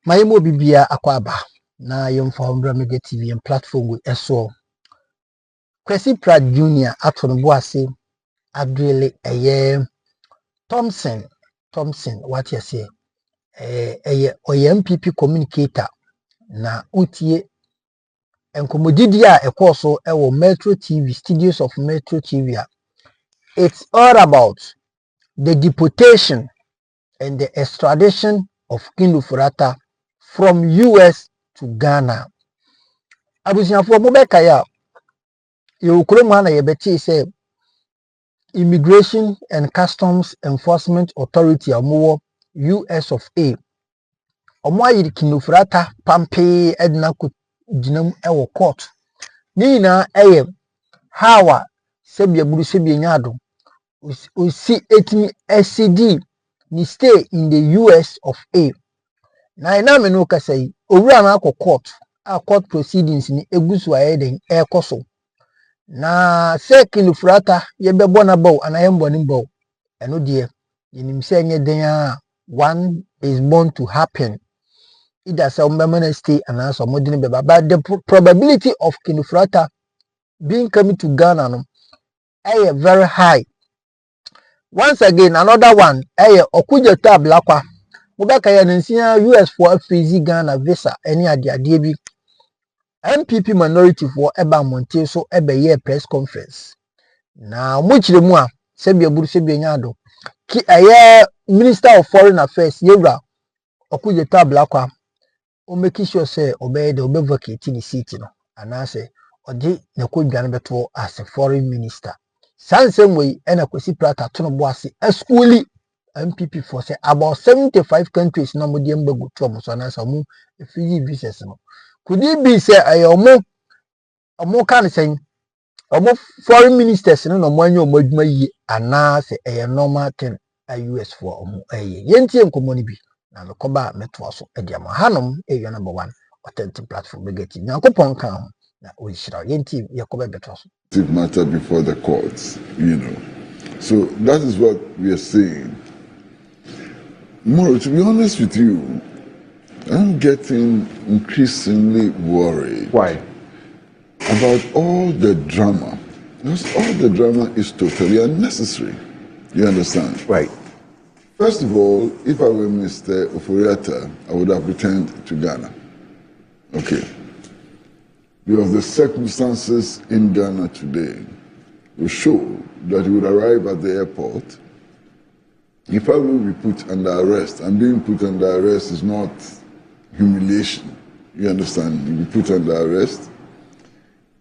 My mo bibia akwaba na yemfa Umbra Media TV and platform with eso. Kwesi Pratt Junior aton boase adrele Thompson what you say NPP communicator na utie enkomodidi a ekoso ewo Metro TV studios of Metro TV. It's all about the deportation and the extradition of Ken Ofori Atta from US to Ghana. Abusiafo mo be kaya ye kurom na ye beti say Immigration and Customs Enforcement Authority amowo US of A. Omo ayi Ken Ofori Atta pampe edna ko ginam ewo court. Ni na eye hawa sebia buru sebia nyado osi etimi SCD ni stay in the US of A. Na ina me no kasa yi owura na akọ court a court proceedings ni egusu ayeden ekoso na se Ken Ofori Atta ye bebo na baw ana ye mboni baw eno de yenim se nye den a one is born to happen either some permanent stay and also modern beba, but the probability of Ken Ofori Atta being coming to Ghana no very high. Once again another one okuja tab lakwa mobeka ya nsia US for freeze Ghana visa any ade bi NPP minority for eba monte so ebe ye press conference na muchire mu a sebia buru sebia nyado ki Minister of Foreign Affairs yewra okuja tab lakwa o make sure say obey the vacate ni seat no anase odi na kodwane beto as a foreign minister. Sansem way ena Kwesi Pratt atono boase eschooli MPP for say about 75 countries na modi embagu to mo so anasa mu free business no. Could it be say omo kan say omo foreign ministers no mo anya omo adwuma yi anase normal thing US for omo yentie nkomo ni bi na mekoba meto so ediamo hanom number 1 authentic platform begeti nyankopon kan ho na oyishira yentie yakoba beto so matter before the courts, So that is what we are saying. More, to be honest with you, I'm getting increasingly worried. Why? About all the drama. Because all the drama is totally unnecessary. You understand? Right. First of all, if I were Mr. Ofori Atta, I would have returned to Ghana. Okay. Because the circumstances in Ghana today will show that he would arrive at the airport. If I will be put under arrest, and being put under arrest is not humiliation. You understand? He will be put under arrest.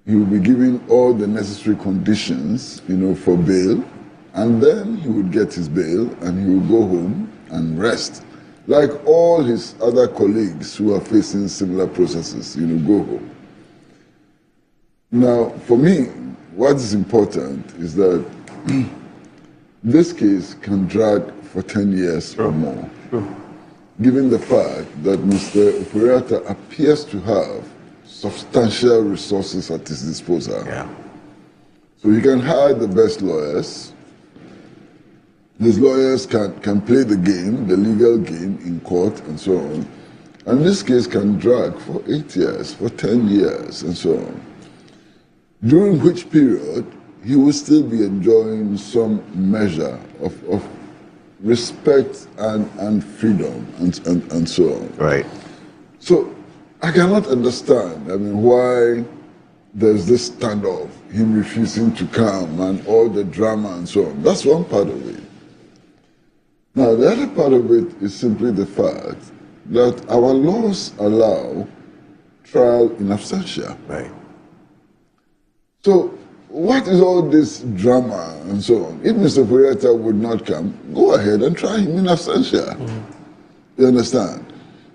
He will be given all the necessary conditions, for bail, and then he would get his bail and he will go home and rest. Like all his other colleagues who are facing similar processes, go home. Now, for me, what is important is that this case can drag for 10 years or more, given the fact that Mr. Ofori Atta appears to have substantial resources at his disposal. Yeah. So he can hire the best lawyers. His lawyers can play the game, the legal game in court and so on. And this case can drag for 8 years, for 10 years and so on. During which period he will still be enjoying some measure of respect and freedom and so on. Right. So I cannot understand, why there's this standoff, him refusing to come and all the drama and so on. That's one part of it. Now, the other part of it is simply the fact that our laws allow trial in absentia. Right. So, what is all this drama and so on? If Mr. Ofori Atta would not come, go ahead and try him in absentia. You understand?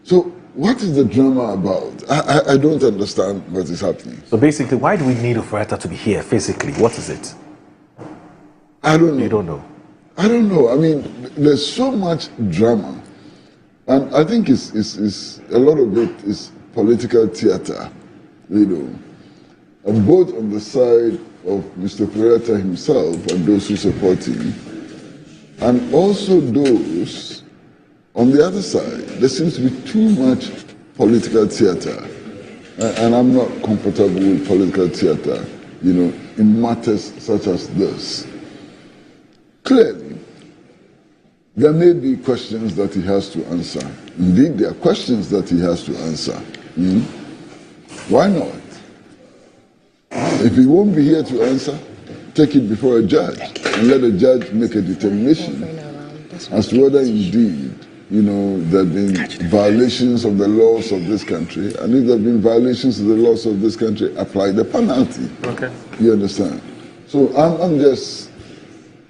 So, what is the drama about? I don't understand what is happening. So basically, why do we need Ofori Atta to be here physically? What is it? I don't know. You don't know? I don't know. There's so much drama. And I think it's a lot of it is political theater, And both on the side of Mr. Ofori Atta himself and those who support him, and also those On the other side, there seems to be too much political theater, and I'm not comfortable with political theater, in matters such as this. Clearly, there may be questions that he has to answer. Indeed, there are questions that he has to answer. Why not? If he won't be here to answer, take it before a judge and let the judge make a determination as to whether indeed, there have been violations of the laws of this country, and if there have been violations of the laws of this country, apply the penalty. Okay. You understand? So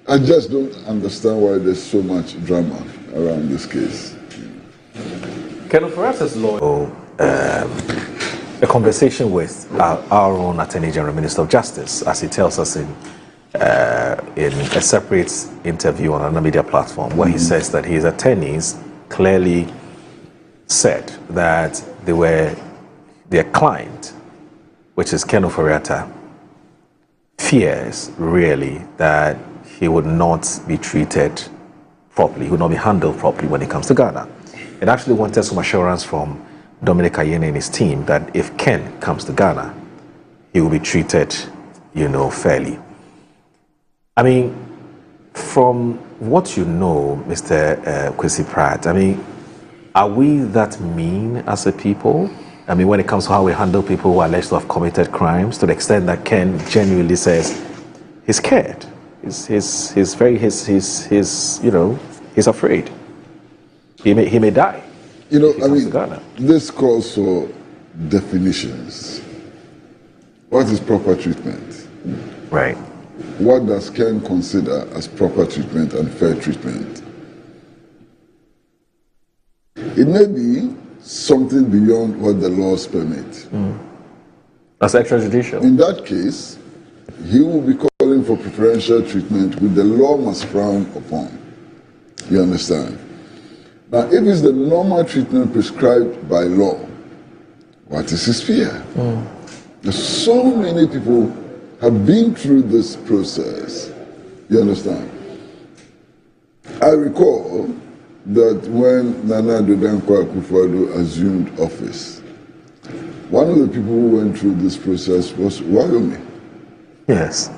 I just don't understand why there's so much drama around this case. Ken Ofori Atta's lawyer, a conversation with our own Attorney General, Minister of Justice, as he tells us in a separate interview on another media platform, where he says that his attorneys clearly said that their client, which is Ken Ofori Atta, fears really that he would not be treated properly, he would not be handled properly when it comes to Ghana. It actually wanted some assurance from Dominic Ayene and his team that if Ken comes to Ghana, he will be treated, fairly. I mean, from what you know, Mr. Kwesi Pratt, are we that mean as a people? When it comes to how we handle people who are alleged to have committed crimes, to the extent that Ken genuinely says he's scared, he's afraid. He may die. This calls for definitions. What is proper treatment? Right. What does Ken consider as proper treatment and fair treatment? It may be something beyond what the laws permit. That's extrajudicial. In that case, he will be calling for preferential treatment which the law must frown upon. You understand? Now, if it's the normal treatment prescribed by law, what is his fear? So many people have been through this process. You understand? I recall that when Nana Addo Dankwa Akufo-Addo assumed office, one of the people who went through this process was Wyoming. Yes.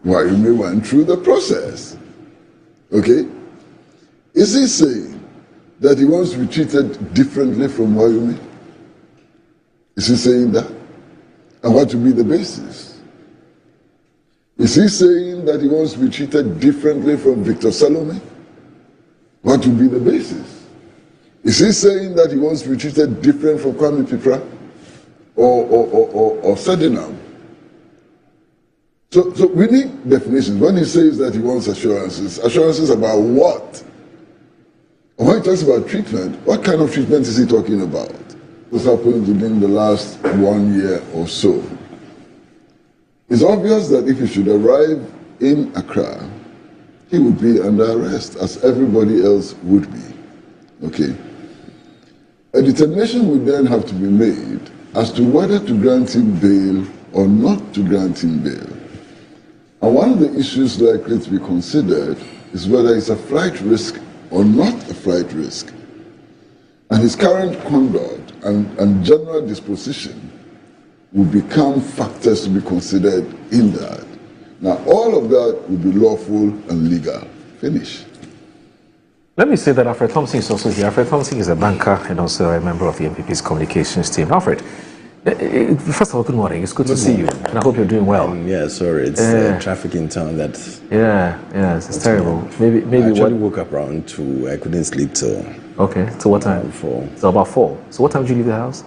Wyoming went through the process. Okay? Is he saying that he wants to be treated differently from Wyoming? Is he saying that? And what will be the basis? Is he saying that he wants to be treated differently from Victor Salome? What will be the basis? Is he saying that he wants to be treated different from Kwame Pipra or Ferdinand? So we need definitions. When he says that he wants assurances about what? And when he talks about treatment, what kind of treatment is he talking about? This happened within the last 1 year or so. It's obvious that if he should arrive in Accra, he would be under arrest, as everybody else would be. Okay? A determination would then have to be made as to whether to grant him bail or not to grant him bail. And one of the issues likely to be considered is whether it's a flight risk or not a flight risk. And his current conduct and general disposition will become factors to be considered in that. Now, all of that will be lawful and legal. Finish. Let me say that Alfred Thompson is also here. Alfred Thompson is a banker and also a member of the NPP's communications team. Alfred, first of all, good morning. It's good to see you, and I hope you're doing well. Sorry, it's traffic in town that. It's terrible. Maybe I actually woke up around 2. I couldn't sleep till. Okay, so what time? 4. So about 4. So what time did you leave the house?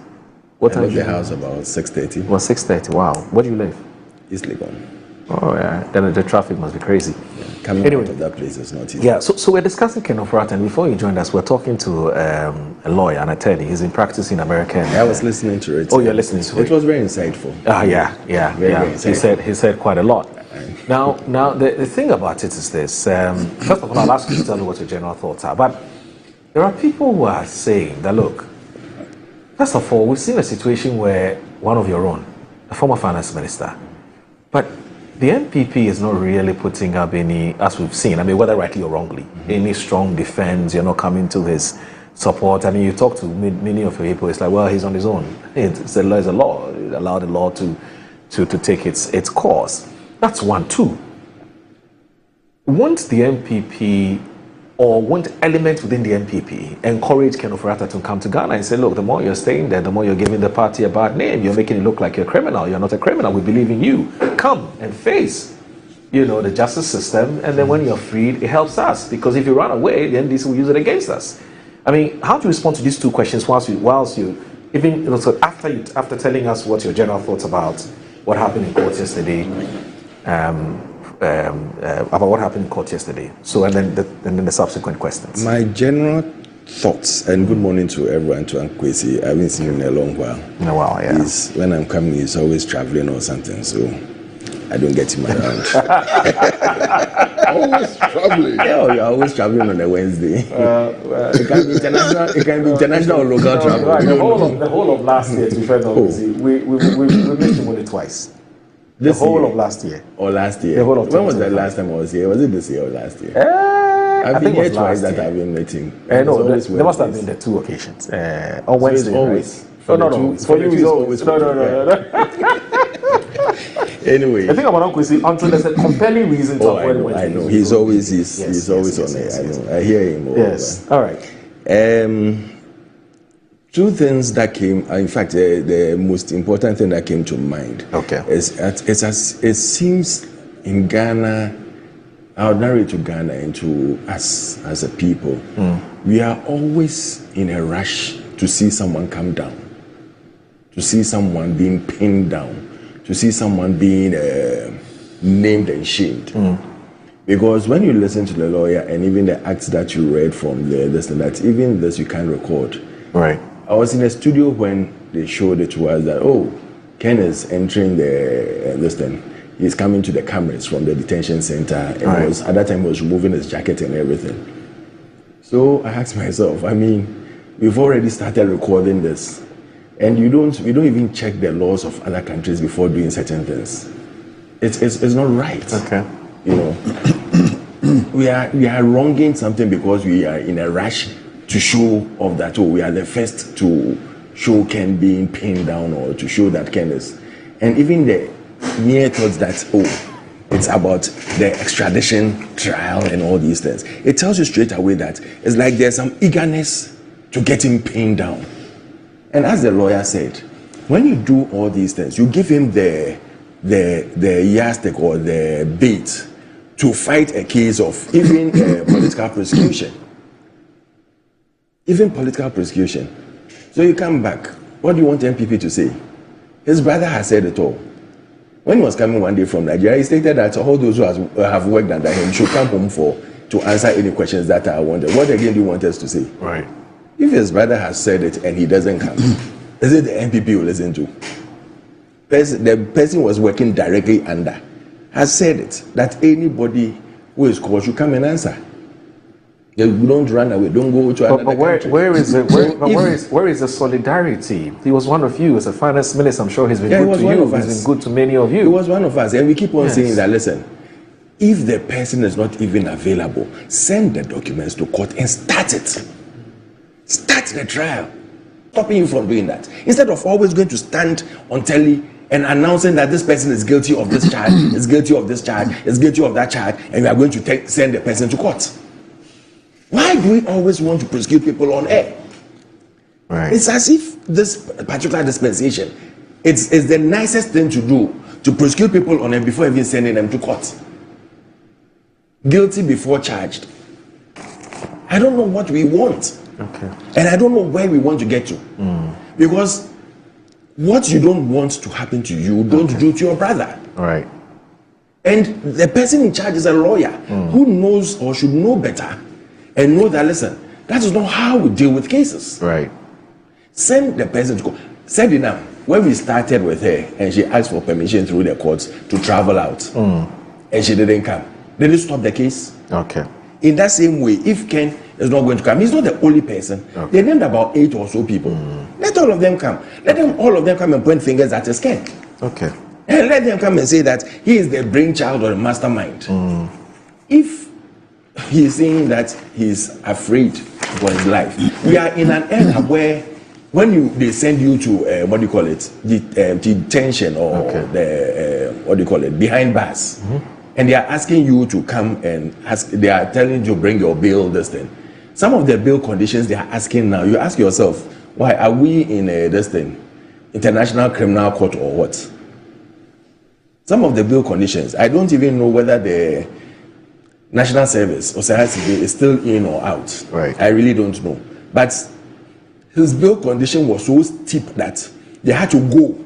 What time I left the house about 6:30. Well, 6:30. Wow. Where do you live? East Legon. Oh yeah. Then the traffic must be crazy. Coming out of that place is not easy. Yeah. So we're discussing Ken Ofori Atta, and before you joined us, we're talking to a lawyer, an attorney. He's in practice in America. And, I was listening to it. Oh, you're listening to it. It was very insightful. Yeah. Very insightful. He said quite a lot. Now the thing about it is this. First of all, I'll ask you to tell me what your general thoughts are. But there are people who are saying that, look, first of all, we've seen a situation where one of your own, a former finance minister, but the NPP is not really putting up any, as we've seen, whether rightly or wrongly, any strong defense. You're not coming to his support. I mean, you talk to many of your people, it's like, well, he's on his own. It's a law. Allow the law to take its course. That's one. Two, won't the NPP or won't elements within the NPP encourage Ken Ofori Atta to come to Ghana and say, look, the more you're staying there, the more you're giving the party a bad name. You're making it look like you're a criminal. You're not a criminal. We believe in you. Come and face, the justice system. And then when you're freed, it helps us. Because if you run away, the NDC will use it against us. I mean, how do you respond to these two questions whilst you even so after telling us what your general thoughts about what happened in court yesterday, about what happened in court yesterday. So and then the subsequent questions. My general thoughts, and good morning to everyone, to Kwesi. I haven't seen him in a long while. Yeah. When I'm coming, he's always traveling or something, so I don't get him around. Always traveling. Yeah, you're always traveling on a Wednesday. It can be international or local travel. Right, the whole of last year, to be fair, we missed him only twice. The whole of last year. Or last year. The whole of when was the last time I was here? Was it this year or last year? I've been here twice that I've been meeting. No, there must have been the two occasions. On Wednesday, so always. Right? No. For you, it's always. No. Anyway, I think about Uncle Kwesi, until there's a compelling reason to avoid Wednesday. I know. He's always on there. I know. I hear him. Yes. All right. Two things that came, in fact, the most important thing that came to mind. Okay. Is it seems in Ghana, I'll narrate to Ghana and to us as a people, we are always in a rush to see someone come down, to see someone being pinned down, to see someone being named and shamed. Because when you listen to the lawyer and even the acts that you read from that even this you can't record. Right. I was in a studio when they showed it to us that, Ken is entering this thing. He's coming to the cameras from the detention center, and at that time he was removing his jacket and everything. So I asked myself, I mean, we've already started recording this, and we don't even check the laws of other countries before doing certain things. It's not right. Okay. We are wronging something because we are in a rush to show off that we are the first to show Ken being pinned down or to show that Ken is, and even the mere thoughts that it's about the extradition trial and all these things. It tells you straight away that it's like there's some eagerness to get him pinned down. And as the lawyer said, when you do all these things, you give him the yardstick or the bait to fight a case of even political prosecution. Even political prosecution. So you come back. What do you want NPP to say? His brother has said it all. When he was coming one day from Nigeria, he stated that all those who have worked under him should come home to answer any questions that are wanted. What again do you want us to say? Right. If his brother has said it and he doesn't come, is it the NPP you listen to? The person was working directly under has said it, that anybody who is called should come and answer. You don't run away. Don't go to another country. Where is the solidarity? He was one of you as a finance minister. I'm sure he's been good to you. He's been good to many of you. He was one of us, and we keep on saying that. Listen, if the person is not even available, send the documents to court and start it. Start the trial. Stopping you from doing that. Instead of always going to stand on telly and announcing that this person is guilty of this charge, is guilty of this charge, is guilty of that charge, and we are going to send the person to court. Why do we always want to prosecute people on air? Right. It's as if this particular dispensation, it's the nicest thing to do, to prosecute people on air before even sending them to court. Guilty before charged. I don't know what we want. Okay. And I don't know where we want to get to. Because what you don't want to happen to you, don't do to your brother. Right. And the person in charge is a lawyer who knows or should know better and know that, listen, that is not how we deal with cases. Right. Send the person to go. Send it now. When we started with her and she asked for permission through the courts to travel out and she didn't come, did it stop the case? Okay. In that same way, if Ken is not going to come, he's not the only person. Okay. They named about 8 or so people. Let all of them come. Let them all of them come and point fingers at his Ken. Okay. And let them come and say that he is the brainchild or the mastermind. If he's saying that he's afraid for his life. We are in an era where when they send you to what do you call it, detention or behind bars, and they are asking you to come and ask, they are telling you to bring your bail, this thing. Some of the bail conditions they are asking now, you ask yourself, why are we in this thing, international criminal court or what? Some of the bail conditions, I don't even know whether the national service or CICB is still in or out. Right. I really don't know. But his bail condition was so steep that they had to go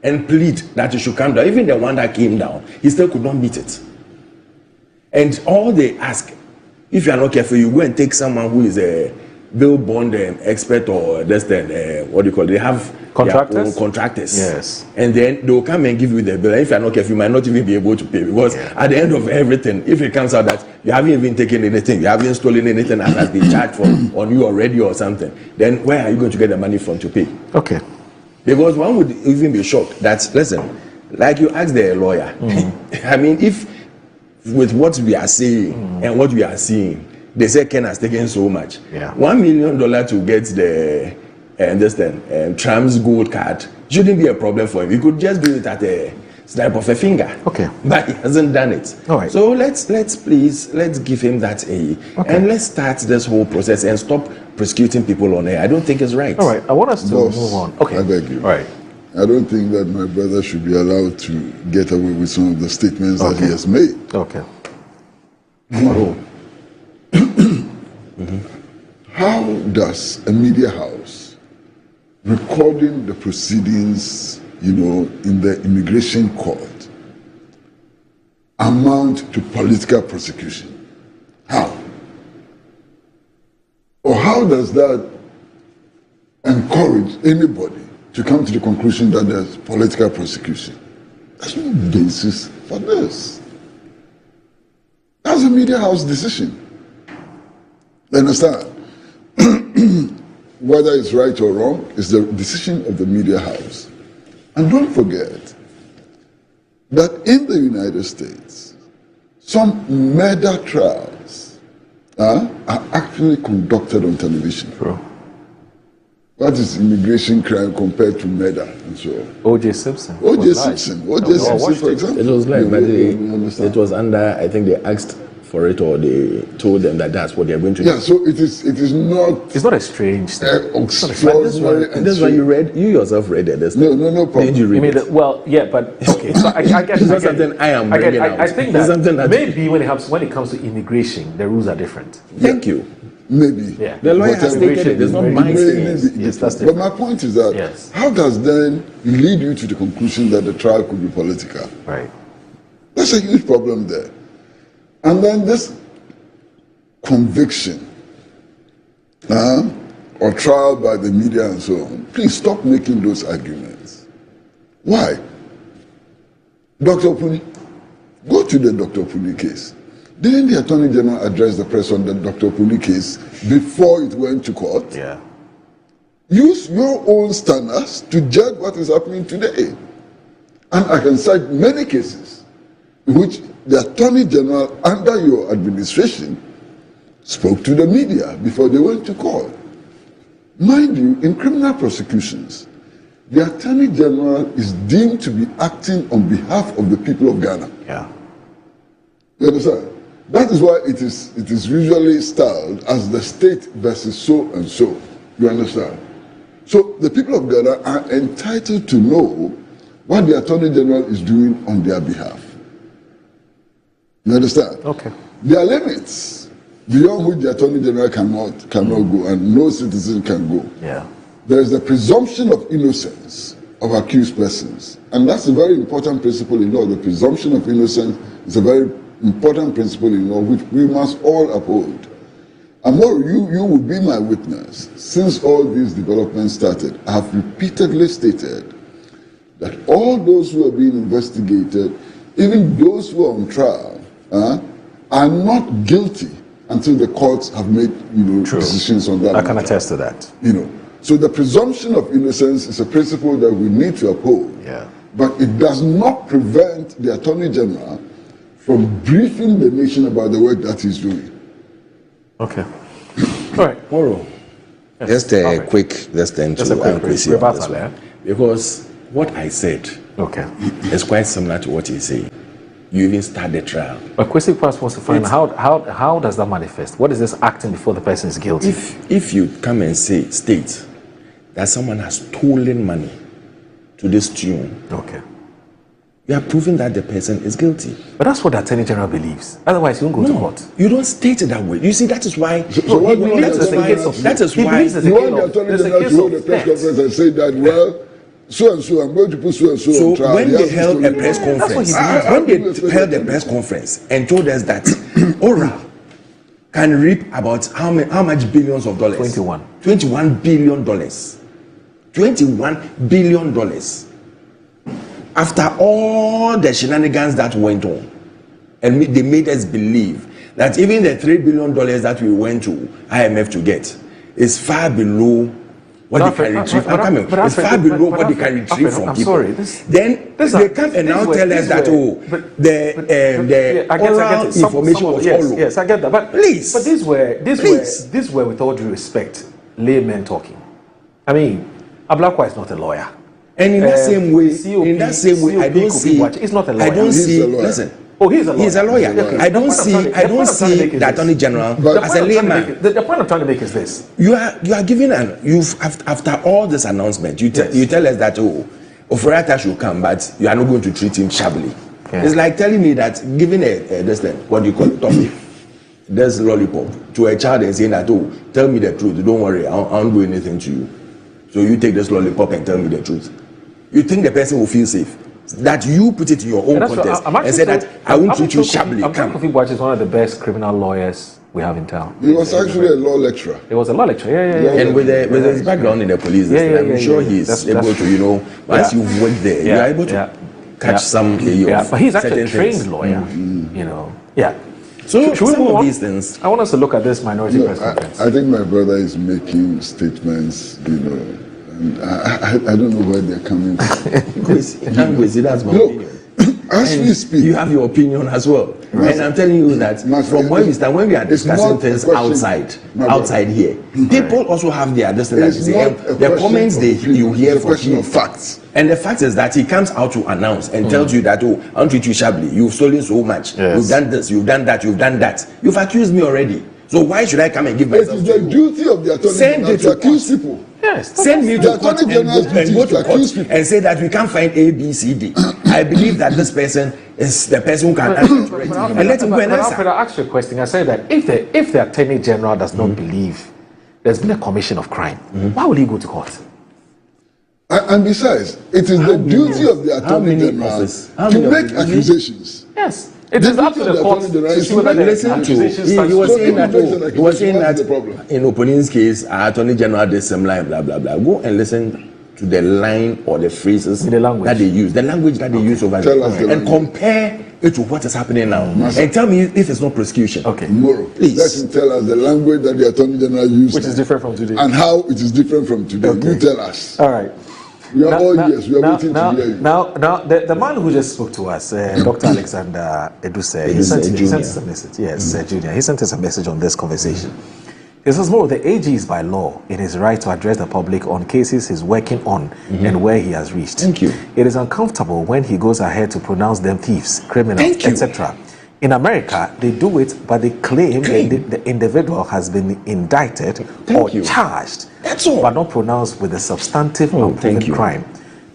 and plead that he should come down. Even the one that came down, he still could not meet it. And all they ask, if you are not careful, you go and take someone who is a bail bond expert or this thing, they have Contractors? their own contractors. Yes. And then they will come and give you the bill. And if you are not careful, you might not even be able to pay, because at the end of everything, if it comes out that you haven't even taken anything, you haven't stolen anything that has been charged for on you already or something, then where are you going to get the money from to pay? Okay. Because one would even be shocked that, listen, like you asked the lawyer, I mean, if with what we are saying and what we are seeing, they say Ken has taken so much. Yeah. $1 million to get the Trams gold card shouldn't be a problem for him. He could just do it at a snap of a finger. Okay. But he hasn't done it. All right. So let's give him that and let's start this whole process and stop prosecuting people on air. I don't think it's right. All right. I want us to Boss, move on. Okay. I beg you. All right. I don't think that my brother should be allowed to get away with some of the statements that he has made. Okay. How does a media house recording the proceedings, in the immigration court amount to political prosecution? How? Or how does that encourage anybody to come to the conclusion that there's political prosecution? There's no basis for this. That's a media house decision. You understand? Whether it's right or wrong is the decision of the media house. And don't forget that in the United States, some murder trials are actually conducted on television. True. What is immigration crime compared to murder and so on? O.J. Simpson. O.J. Simpson, for example. It was like, but understand. it was under, I think they asked for it, or they told them that that's what they're going to do. Yeah, so it is not. It's not a strange thing. Extraordinary. And that's why you yourself read it. No problem. Did you read it? Well, yeah, but okay. So I guess It's not something I am bringing out. I think It's something that that maybe when it comes to immigration, the rules are different. Thank you. Maybe. Yeah. The lawyer has Whatever. stated it. It's not Maybe. my saying. Yes, that's But different. my point is that Yes. how does then lead you to the conclusion that the trial could be political? Right. That's a huge problem there. And then this conviction or trial by the media and so on, please stop making those arguments. Why? Dr. Opuni, go to the Dr. Opuni case. Didn't the Attorney General address the press on the Dr. Opuni case before it went to court? Yeah. Use your own standards to judge what is happening today. And I can cite many cases in which the Attorney General under your administration spoke to the media before they went to court. Mind you, in criminal prosecutions, the Attorney General is deemed to be acting on behalf of the people of Ghana. Yeah. You understand? That is why it is usually styled as the state versus so and so. You understand? So the people of Ghana are entitled to know what the Attorney General is doing on their behalf. You understand? Okay. There are limits beyond which the Attorney General cannot go, and no citizen can go. Yeah. There is the presumption of innocence of accused persons, and that's a very important principle in law. The presumption of innocence is a very important principle in law which we must all uphold. Amor, you will be my witness. Since all these developments started, I have repeatedly stated that all those who are being investigated, even those who are on trial, are not guilty until the courts have made decisions on that. I can attest to that. So the presumption of innocence is a principle that we need to uphold. Yeah. But it does not prevent the Attorney General from briefing the nation about the work that he's doing. Okay. All right. Moro. Just a quick, just to Kwesi rebuttal, yeah? Because what I said is quite similar to what you say. You even start the trial. But Kwesi Pratt wants to find how does that manifest? What is this acting before the person is guilty? If you come and state that someone has stolen money to this tune, you are proving that the person is guilty. But that's what the Attorney General believes. Otherwise, you won't go to court. You don't state it that way. You see, that is why. That is why you want the Attorney General to hold a press conference and say that, well, so and so, I'm going to put so and so on trial. So when they held a press conference and told us that Ora can reap about how much billions of dollars? $21 billion. $21 billion. After all the shenanigans that went on, and they made us believe that even the $3 billion that we went to IMF to get is far below what they can retrieve. It's far below what they can retrieve from people. Then they come and now tell us that the oral information was all. Yes, I get that. But please, but these were with all due respect, laymen talking. I mean, Ablakwa is not a lawyer. And in that same way, I don't see. He's not a lawyer. I don't see. Listen. Oh, he's a lawyer. He's a lawyer. Okay. I don't see the Attorney General as a layman. The point I'm trying to make is this: you are giving after all this announcement, you tell us that Ofori Atta should come, but you are not going to treat him shabbily. Yeah. It's like telling me that giving what do you call it, toffee, there's lollipop to a child and saying that tell me the truth, don't worry, I won't do anything to you. So you take this lollipop and tell me the truth. You think the person will feel safe? That you put it in your own context and say that I won't treat you shabbily. Ofori Atta is one of the best criminal lawyers we have in town. He was actually a law lecturer. He was a law lecturer, yeah. And with his background in the police, I'm sure he's able to, once you've worked there, you're able to catch some but he's actually a trained lawyer, Yeah. So should we move on? These things? I want us to look at this minority press conference. I think my brother is making statements, and I don't know where they're coming from. That's my opinion. As we speak, you have your opinion as well, right? And I'm telling you that from where we stand, when we are discussing things outside here, people also have their distance. The comments you hear from him, facts. And the fact is that he comes out to announce and tells you that, I won't treat you shabbily. You've stolen so much. Yes. You've done this. You've done that. You've done that. You've accused me already. So why should I come and give myself to you? It is the duty of the Attorney General to accuse people. Yes. Send me to court and go to court and say that we can't find A, B, C, D. I believe that this person is the person who can answer it. And let him go and answer. I asked you a question. I said that if the Attorney General does not believe there's been a commission of crime, why will he go to court? And besides, it is the duty of the Attorney General to make accusations. Yes. It is up to the court to see whether the accusations he was saying that in Opponent's case, Attorney General did some line, blah, blah, blah. Go and listen to the line or the phrases that they use, the language that they use over there, and compare it to what is happening now. And tell me if it's not prosecution. Okay. Tomorrow, please. Let him tell us the language that the Attorney General used. Which is different from today. And how it is different from today. Okay. You tell us. All right. We are all ears. We are waiting to hear you. Now, the man who just spoke to us, Dr. Alexander Eduse, he sent us a message. Yes, Junior. He sent us a message on this conversation. He says, more, the AG is by law in his right to address the public on cases he's working on and where he has reached. Thank you. It is uncomfortable when he goes ahead to pronounce them thieves, criminals, etc. In America, they do it, but they claim the individual has been indicted or charged, but not pronounced with a substantive unproven crime.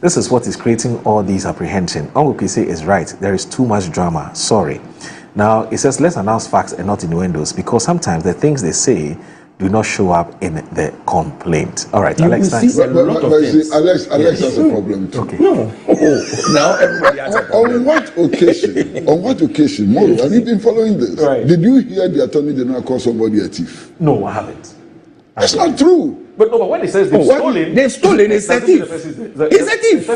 This is what is creating all these apprehension. Uncle Kwesi is right. There is too much drama. Sorry. Now, it says, let's announce facts and not innuendos, because sometimes the things they say do not show up in the complaint. All right, Alex, thanks. Alex has a problem too. Okay. No. Now everybody has a problem. On what occasion, Moro, have you been following this? Right. Did you hear the Attorney General call somebody a thief? No, I haven't. That's not true. But when he says they've stolen, it's a thief. It's a thief.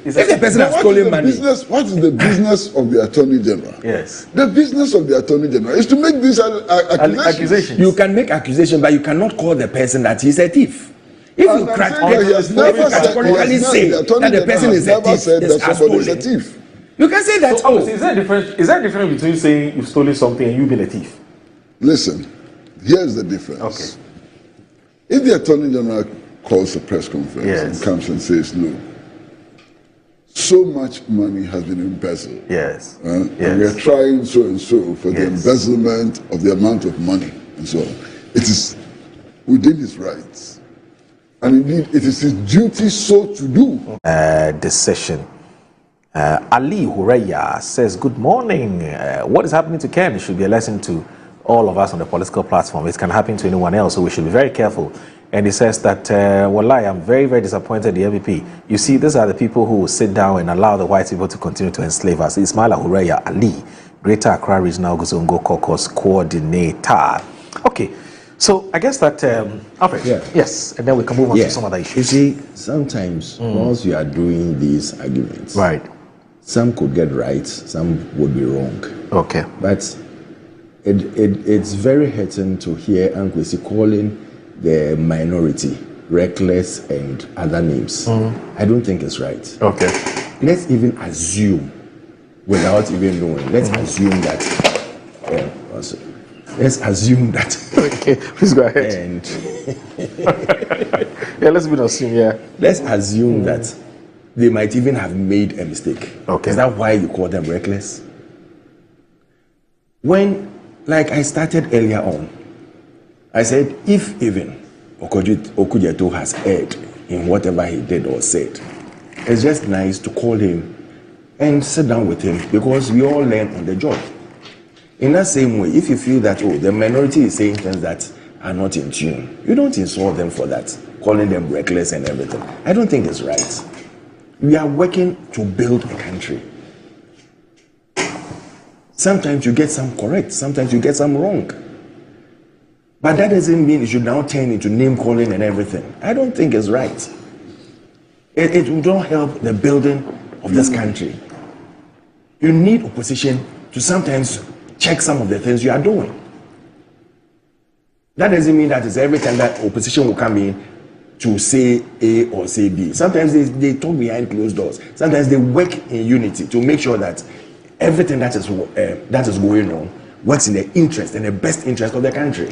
If the person has stolen money. What is the business of the Attorney General? Yes. The business of the Attorney General is to make these accusations. You can make accusation, but you cannot call the person that he's a thief. If you categorically say that the person is a thief, you can say that. So, is there a difference between saying you've stolen something and you being a thief? Listen, here's the difference. Okay. If the Attorney General calls a press conference Yes. and comes and says, no, so much money has been embezzled. Yes. And we are Yes. trying so and so for the Yes. embezzlement of the amount of money and so on. It is within his rights. And indeed, it is his duty so to do. Decision. Ali Hureya says, good morning. What is happening to Ken should be a lesson to all of us on the political platform. It can happen to anyone else, so we should be very careful. And he says that, Wallahi, I'm very, very disappointed in the NPP. You see, these are the people who will sit down and allow the white people to continue to enslave us. Ismail Hureya Ali, Greater Accra Regional Guzongo Caucus Coordinator. Okay, so I guess that, Alfred, yes, and then we can move on to some other issues. You see, sometimes once you are doing these arguments, Right. some could get right, some would be wrong. Okay. But it's very hurting to hear Kwesi calling the minority reckless and other names. I don't think it's right. Okay. Let's even assume, without even knowing, let's assume that. Let's assume that. Okay, please go ahead. And Yeah, let's even assume, yeah. let's assume that they might even have made a mistake. Okay. Is that why you call them reckless? When, like I started earlier on, I said, if even Okujeto has erred in whatever he did or said, it's just nice to call him and sit down with him because we all learn on the job. In that same way, if you feel that, the minority is saying things that are not in tune, you don't insult them for that, calling them reckless and everything. I don't think it's right. We are working to build a country. Sometimes you get some correct, sometimes you get some wrong. But that doesn't mean it should now turn into name calling and everything. I don't think it's right. It will not help the building of this country. You need opposition to sometimes check some of the things you are doing. That doesn't mean that it's every time that opposition will come in to say A or say B. Sometimes they talk behind closed doors. Sometimes they work in unity to make sure that everything that is going on works in the interest and the best interest of the country.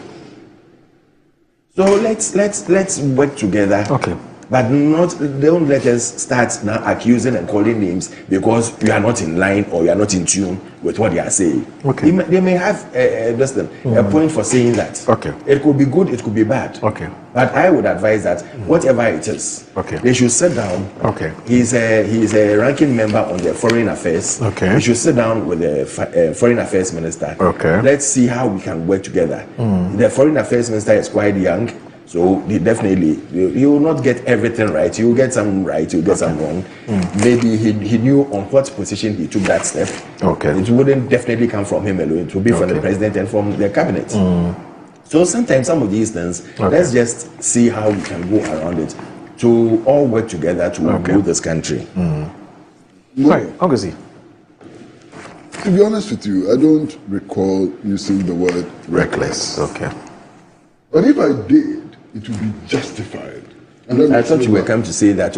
So let's work together. Okay. But don't let us start now accusing and calling names because you are not in line or you are not in tune with what they are saying. Okay. They may have a point for saying that. Okay. It could be good, it could be bad. Okay. But I would advise that whatever it is, Okay. they should sit down. Okay. He's a ranking member on the Foreign Affairs. Okay. We should sit down with the Foreign Affairs Minister. Okay. Let's see how we can work together. The Foreign Affairs Minister is quite young. So he will not get everything right. He will get some right, he will get some wrong. Maybe he knew on what position he took that step. Okay. It wouldn't definitely come from him alone. It will be from the president and from the cabinet. So sometimes some of these things, let's just see how we can go around it to all work together to build this country. Right, obviously. To be honest with you, I don't recall using the word reckless. Okay. But if I did, it would be justified. And I thought you were coming to say that,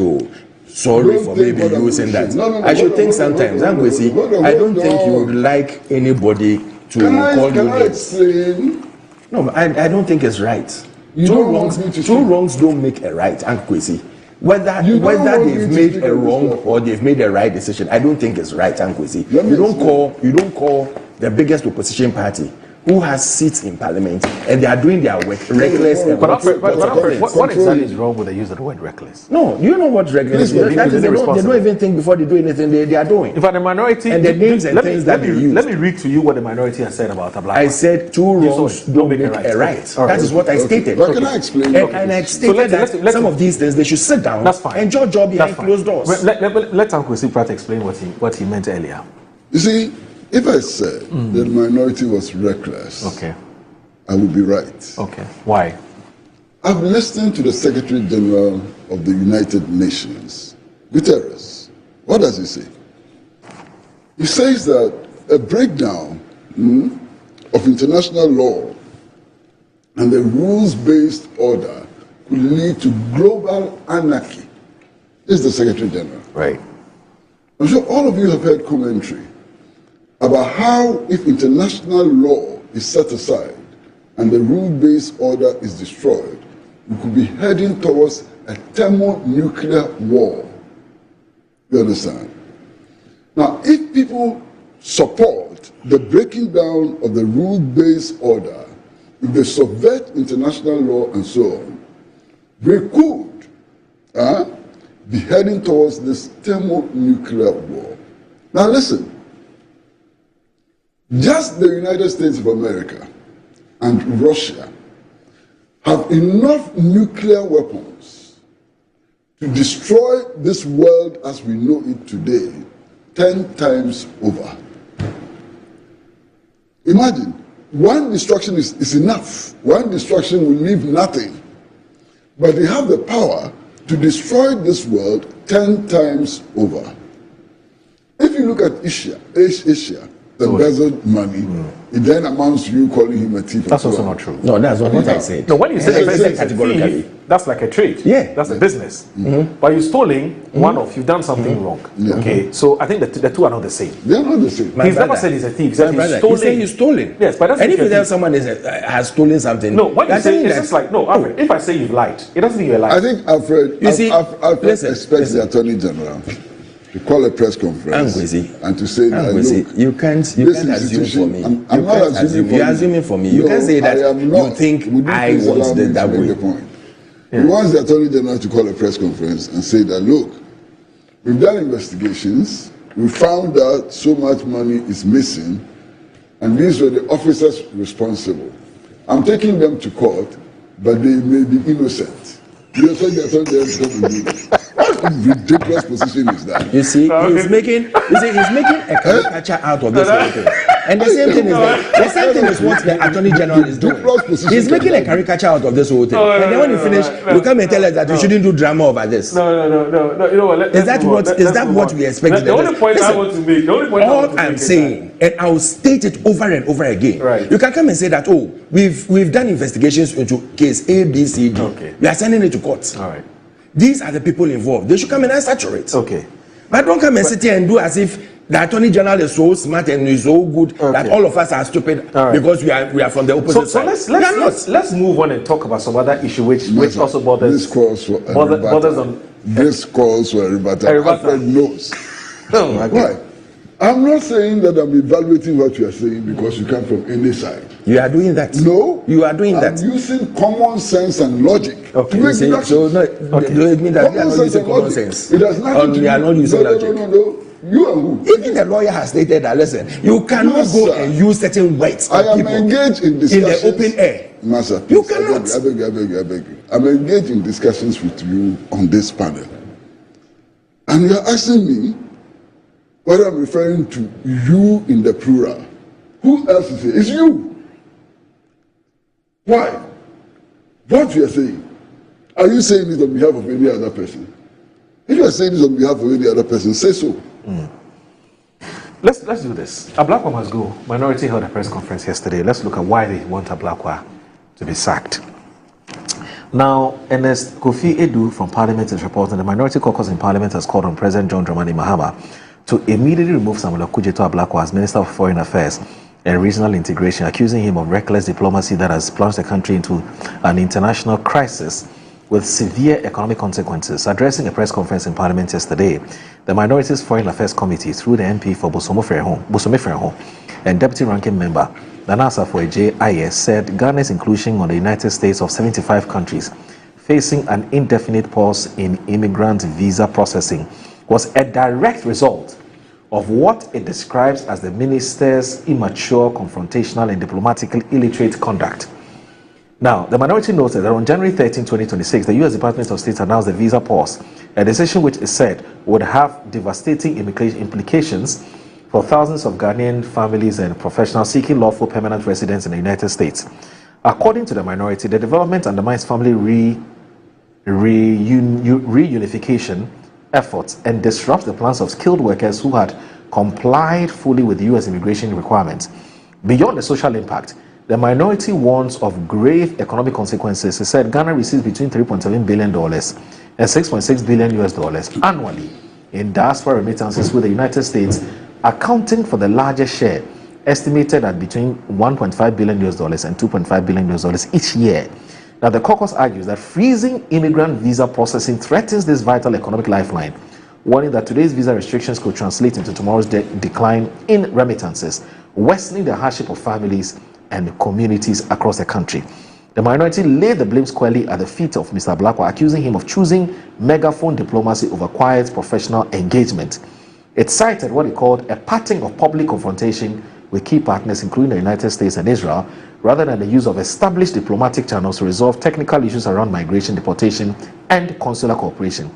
sorry Don't for think maybe what I'm using that. saying. No, I should hold on, think hold on, sometimes, hold on, Kwesi, hold on, I don't think you hold would on. like anybody to Can call you I names. explain? No, I don't think it's right. You Two don't want me to two speak. wrongs don't make a right, Kwesi. Whether You don't want me they've to made speak a on this wrong topic. or they've made a right decision, I don't think it's right, Kwesi. Let me You don't call the biggest opposition party who has seats in parliament and they are doing their work reckless and But Alfred, Control what exactly it. is wrong with the use of the word reckless? No, do you know what reckless Please, is? That is, they don't responsible. even think before they do anything they are doing. If I'm a minority, And the names and things that they use. let me read to you what the minority has said about a black I man. said two wrongs sorry, don't make a right. All right. That is what I stated. But can I explain? And I stated that some of these things they should sit down That's fine. and judge job behind That's fine. closed doors. Let Kwesi Pratt explain what he meant earlier. You see, if I said that the minority was reckless, Okay. I would be right. Okay. Why? I've listened to the Secretary General of the United Nations, Guterres. What does he say? He says that a breakdown of international law and the rules-based order could lead to global anarchy. This is the Secretary General. Right. I'm sure all of you have heard commentary about how if international law is set aside and the rule-based order is destroyed, we could be heading towards a thermonuclear war. You understand? Now, if people support the breaking down of the rule-based order, if they subvert international law and so on, we could be heading towards this thermonuclear war. Now listen, just the United States of America and Russia have enough nuclear weapons to destroy this world as we know it today 10 times over. Imagine, one destruction is enough. One destruction will leave nothing. But they have the power to destroy this world 10 times over. If you look at Asia, the embezzled money, it then amounts to you calling him a thief. That's also not true. No, that's not what I said. No, when you say said categorically, that's like a trade. Yeah. That's a business. But you're stealing one of, you've done something wrong. Yeah. Okay, so I think the two are not the same. They are not the same. He's never said he's a thief. He said he's stolen. He said he's stolen. Yes, but that's and if you tell someone has stolen something, no, what you say saying is just like, no, Alfred, if I say you've lied, it doesn't mean you're lying. I think Alfred, Alfred expects the Attorney General to call a press conference and to say that, look, you can't assume for me. I'm not assuming for you. You're assuming for me. You can't say that you think I want that way. The point. He wants the Attorney General to call a press conference and say that, look, we've done investigations, we found out so much money is missing, and these were the officers responsible. I'm taking them to court, but they may be innocent. You expect the Attorney General to do it? What ridiculous position is that? You see, he's making a caricature out of this whole thing. And the same thing is what the Attorney General is doing. He's making a caricature out of this whole thing. And then when you finish, you come and tell us that you shouldn't do drama over this. No. You know what? Is that what we expect? The only point I want to make. All I'm saying, and I'll state it over and over again. Right. You can come and say that, oh, we've done investigations into case A, B, C, D. Okay. We are sending it to court. All right. These are the people involved. They should come and answer to it. Okay. But don't come and sit here and do as if the Attorney General is so smart and is so good that all of us are stupid because we are from the opposite side. So let's move on and talk about some other issue which also bothers. This calls for bothers on. This calls for a rebuttal. Alfred knows. Why? I'm not saying that I'm evaluating what you are saying because you come from any side. You are doing that. No. You are doing that. I'm using common sense and logic. Okay. So no, it means that you are not using common sense. It has nothing to do. You are not using logic. No. You and who? Even the lawyer has stated that, listen, you cannot go and use certain words I am engaged in discussions in the open air. Master, you please, cannot. I beg you. I'm engaged in discussions with you on this panel. And you're asking me whether I'm referring to you in the plural. Who else is it? It's you. Why? What you are saying? Are you saying it on behalf of any other person? If you are saying this on behalf of any other person, say so. Let's do this. Ablakwa must go. Minority held a press conference yesterday. Let's look at why they want Ablakwa to be sacked. Now, Ernest Kofi Edu from Parliament is reporting the Minority Caucus in Parliament has called on President John Dramani Mahama to immediately remove Samuel Okudzeto Ablakwa as Minister of Foreign Affairs and Regional Integration, accusing him of reckless diplomacy that has plunged the country into an international crisis with severe economic consequences. Addressing a press conference in Parliament yesterday, the Minorities Foreign Affairs Committee, through the MP for Bosomefreho and Deputy Ranking Member Nana Asafo-Adjei said Ghana's inclusion on the United States of 75 countries facing an indefinite pause in immigrant visa processing was a direct result of what it describes as the minister's immature, confrontational, and diplomatically illiterate conduct. Now, the minority noted that on January 13, 2026, the U.S. Department of State announced the visa pause, a decision which is said would have devastating implications for thousands of Ghanaian families and professionals seeking lawful permanent residence in the United States. According to the minority, the development undermines family reunification efforts and disrupts the plans of skilled workers who had complied fully with U.S. immigration requirements. Beyond the social impact, the minority warns of grave economic consequences. It said Ghana receives between $3.7 billion and $6.6 billion annually in diaspora remittances, with the United States accounting for the largest share, estimated at between $1.5 billion and $2.5 billion each year. Now, the caucus argues that freezing immigrant visa processing threatens this vital economic lifeline, warning that today's visa restrictions could translate into tomorrow's decline in remittances, worsening the hardship of families and communities across the country. The minority laid the blame squarely at the feet of Mr. Blakwa, accusing him of choosing megaphone diplomacy over quiet professional engagement. It cited what it called a pattern of public confrontation with key partners, including the United States and Israel, rather than the use of established diplomatic channels to resolve technical issues around migration, deportation, and consular cooperation.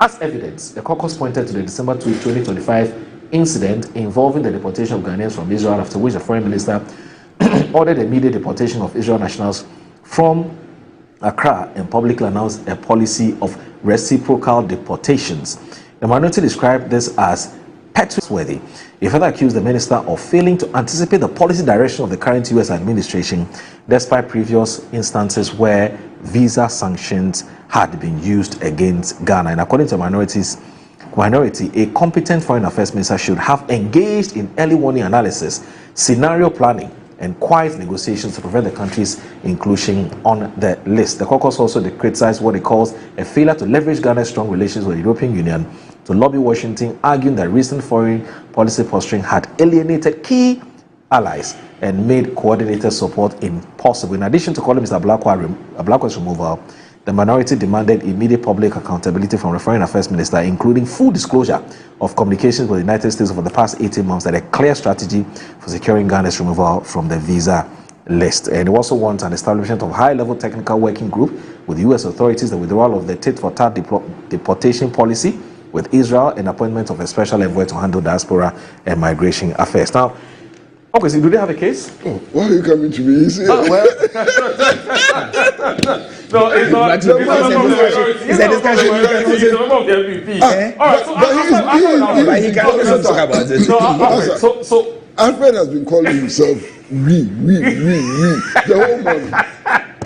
As evidence, the caucus pointed to the December 2025 incident involving the deportation of Ghanaians from Israel, after which the foreign minister ordered the immediate deportation of Israel nationals from Accra and publicly announced a policy of reciprocal deportations. The minority described this as petty-worthy. He further accused the minister of failing to anticipate the policy direction of the current U.S. administration, despite previous instances where visa sanctions had been used against Ghana. And according to minority, a competent foreign affairs minister should have engaged in early warning analysis, scenario planning, and quiet negotiations to prevent the country's inclusion on the list. The caucus also criticized what it calls a failure to leverage Ghana's strong relations with the European Union to lobby Washington, arguing that recent foreign policy posturing had alienated key allies and made coordinated support impossible. In addition to calling Mr. Blakwa's removal, the minority demanded immediate public accountability from the Foreign Affairs Minister, including full disclosure of communications with the United States over the past 18 months, and a clear strategy for securing Ghana's removal from the visa list. And it also wants an establishment of high-level technical working group with U.S. authorities, the withdrawal of the tit-for-tat deportation policy with Israel, and appointment of a special envoy to handle diaspora and migration affairs. Now, okay, so do they have a case? Oh, why are you coming to me? Oh, well. No, it's not. It's a discussion. He's a member of the NPP. All right, so but he can also talk about it. No, so Alfred has been calling himself we, the whole morning.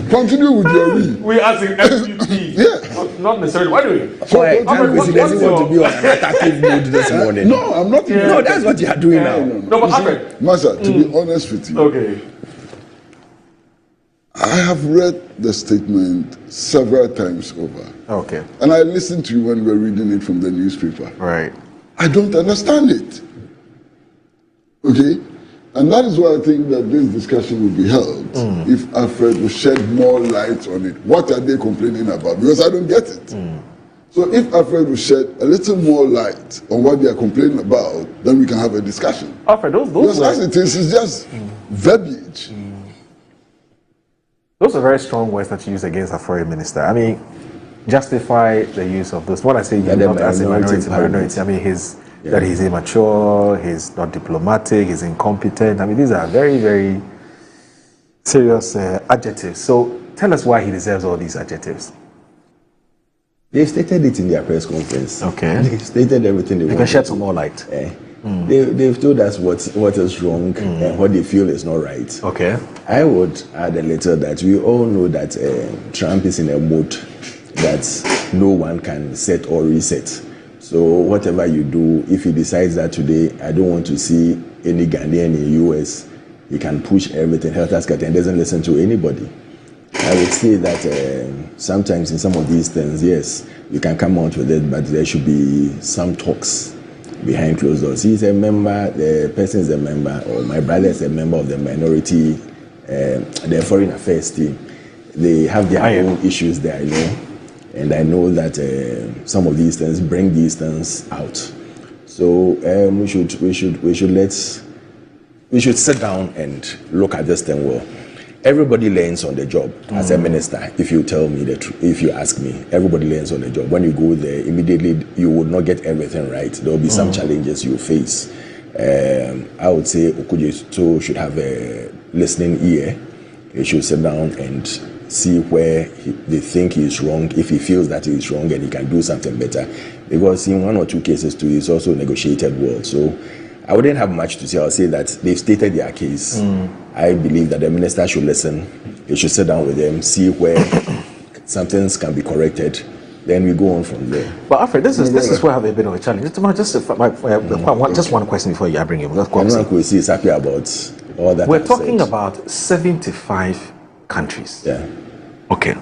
Continue with your we. We as in NPP. Yeah. Not necessarily. Why do we? So he doesn't want to be on an attacking mood this morning. No, I'm not. No, that's what you are doing now. No, but Alfred. Master, to be honest with you. Okay. I have read the statement several times over. Okay. And I listened to you when we were reading it from the newspaper. Right. I don't understand it. Okay? And that is why I think that this discussion will be held if Alfred will shed more light on it. What are they complaining about? Because I don't get it. So if Alfred will shed a little more light on what they are complaining about, then we can have a discussion. Alfred, those Because as it is, it's just verbiage. Those are very strong words that you use against a foreign minister. I mean, justify the use of those. When I say you, not as a minority, I mean that he's immature, he's not diplomatic, he's incompetent. I mean, these are very, very serious adjectives. So tell us why he deserves all these adjectives. They stated it in their press conference. Okay. They stated everything they wanted. You can shed some more light. They've told us what is wrong and what they feel is not right. Okay. I would add a little that we all know that Trump is in a mode that no one can set or reset. So whatever you do, if he decides that today, I don't want to see any Ghanaian in the US, he can push everything, helter-skelter, and doesn't listen to anybody. I would say that sometimes in some of these things, yes, you can come out with it, but there should be some talks behind closed doors. He's a member, the person is a member, or my brother is a member of the minority, the foreign affairs team. They have their own issues there, you know. And I know that some of these things bring these things out. So we should sit down and look at this thing well. Everybody learns on the job as a minister. If you tell me the truth, if you ask me, everybody learns on the job. When you go there, immediately you will not get everything right. There will be some challenges you face. I would say Okujeto should have a listening ear. He should sit down and see where they think he is wrong, if he feels that he is wrong and he can do something better. Because in one or two cases too, it's also negotiated well. So I wouldn't have much to say. I'll say that they've stated their case. I believe that the minister should listen. He should sit down with them, see where some things can be corrected. Then we go on from there. But Alfred, this is where I have a bit of a challenge. Just one question before I bring him. Kwesi is happy about all that. We're talking about 75 countries. Yeah. Okay.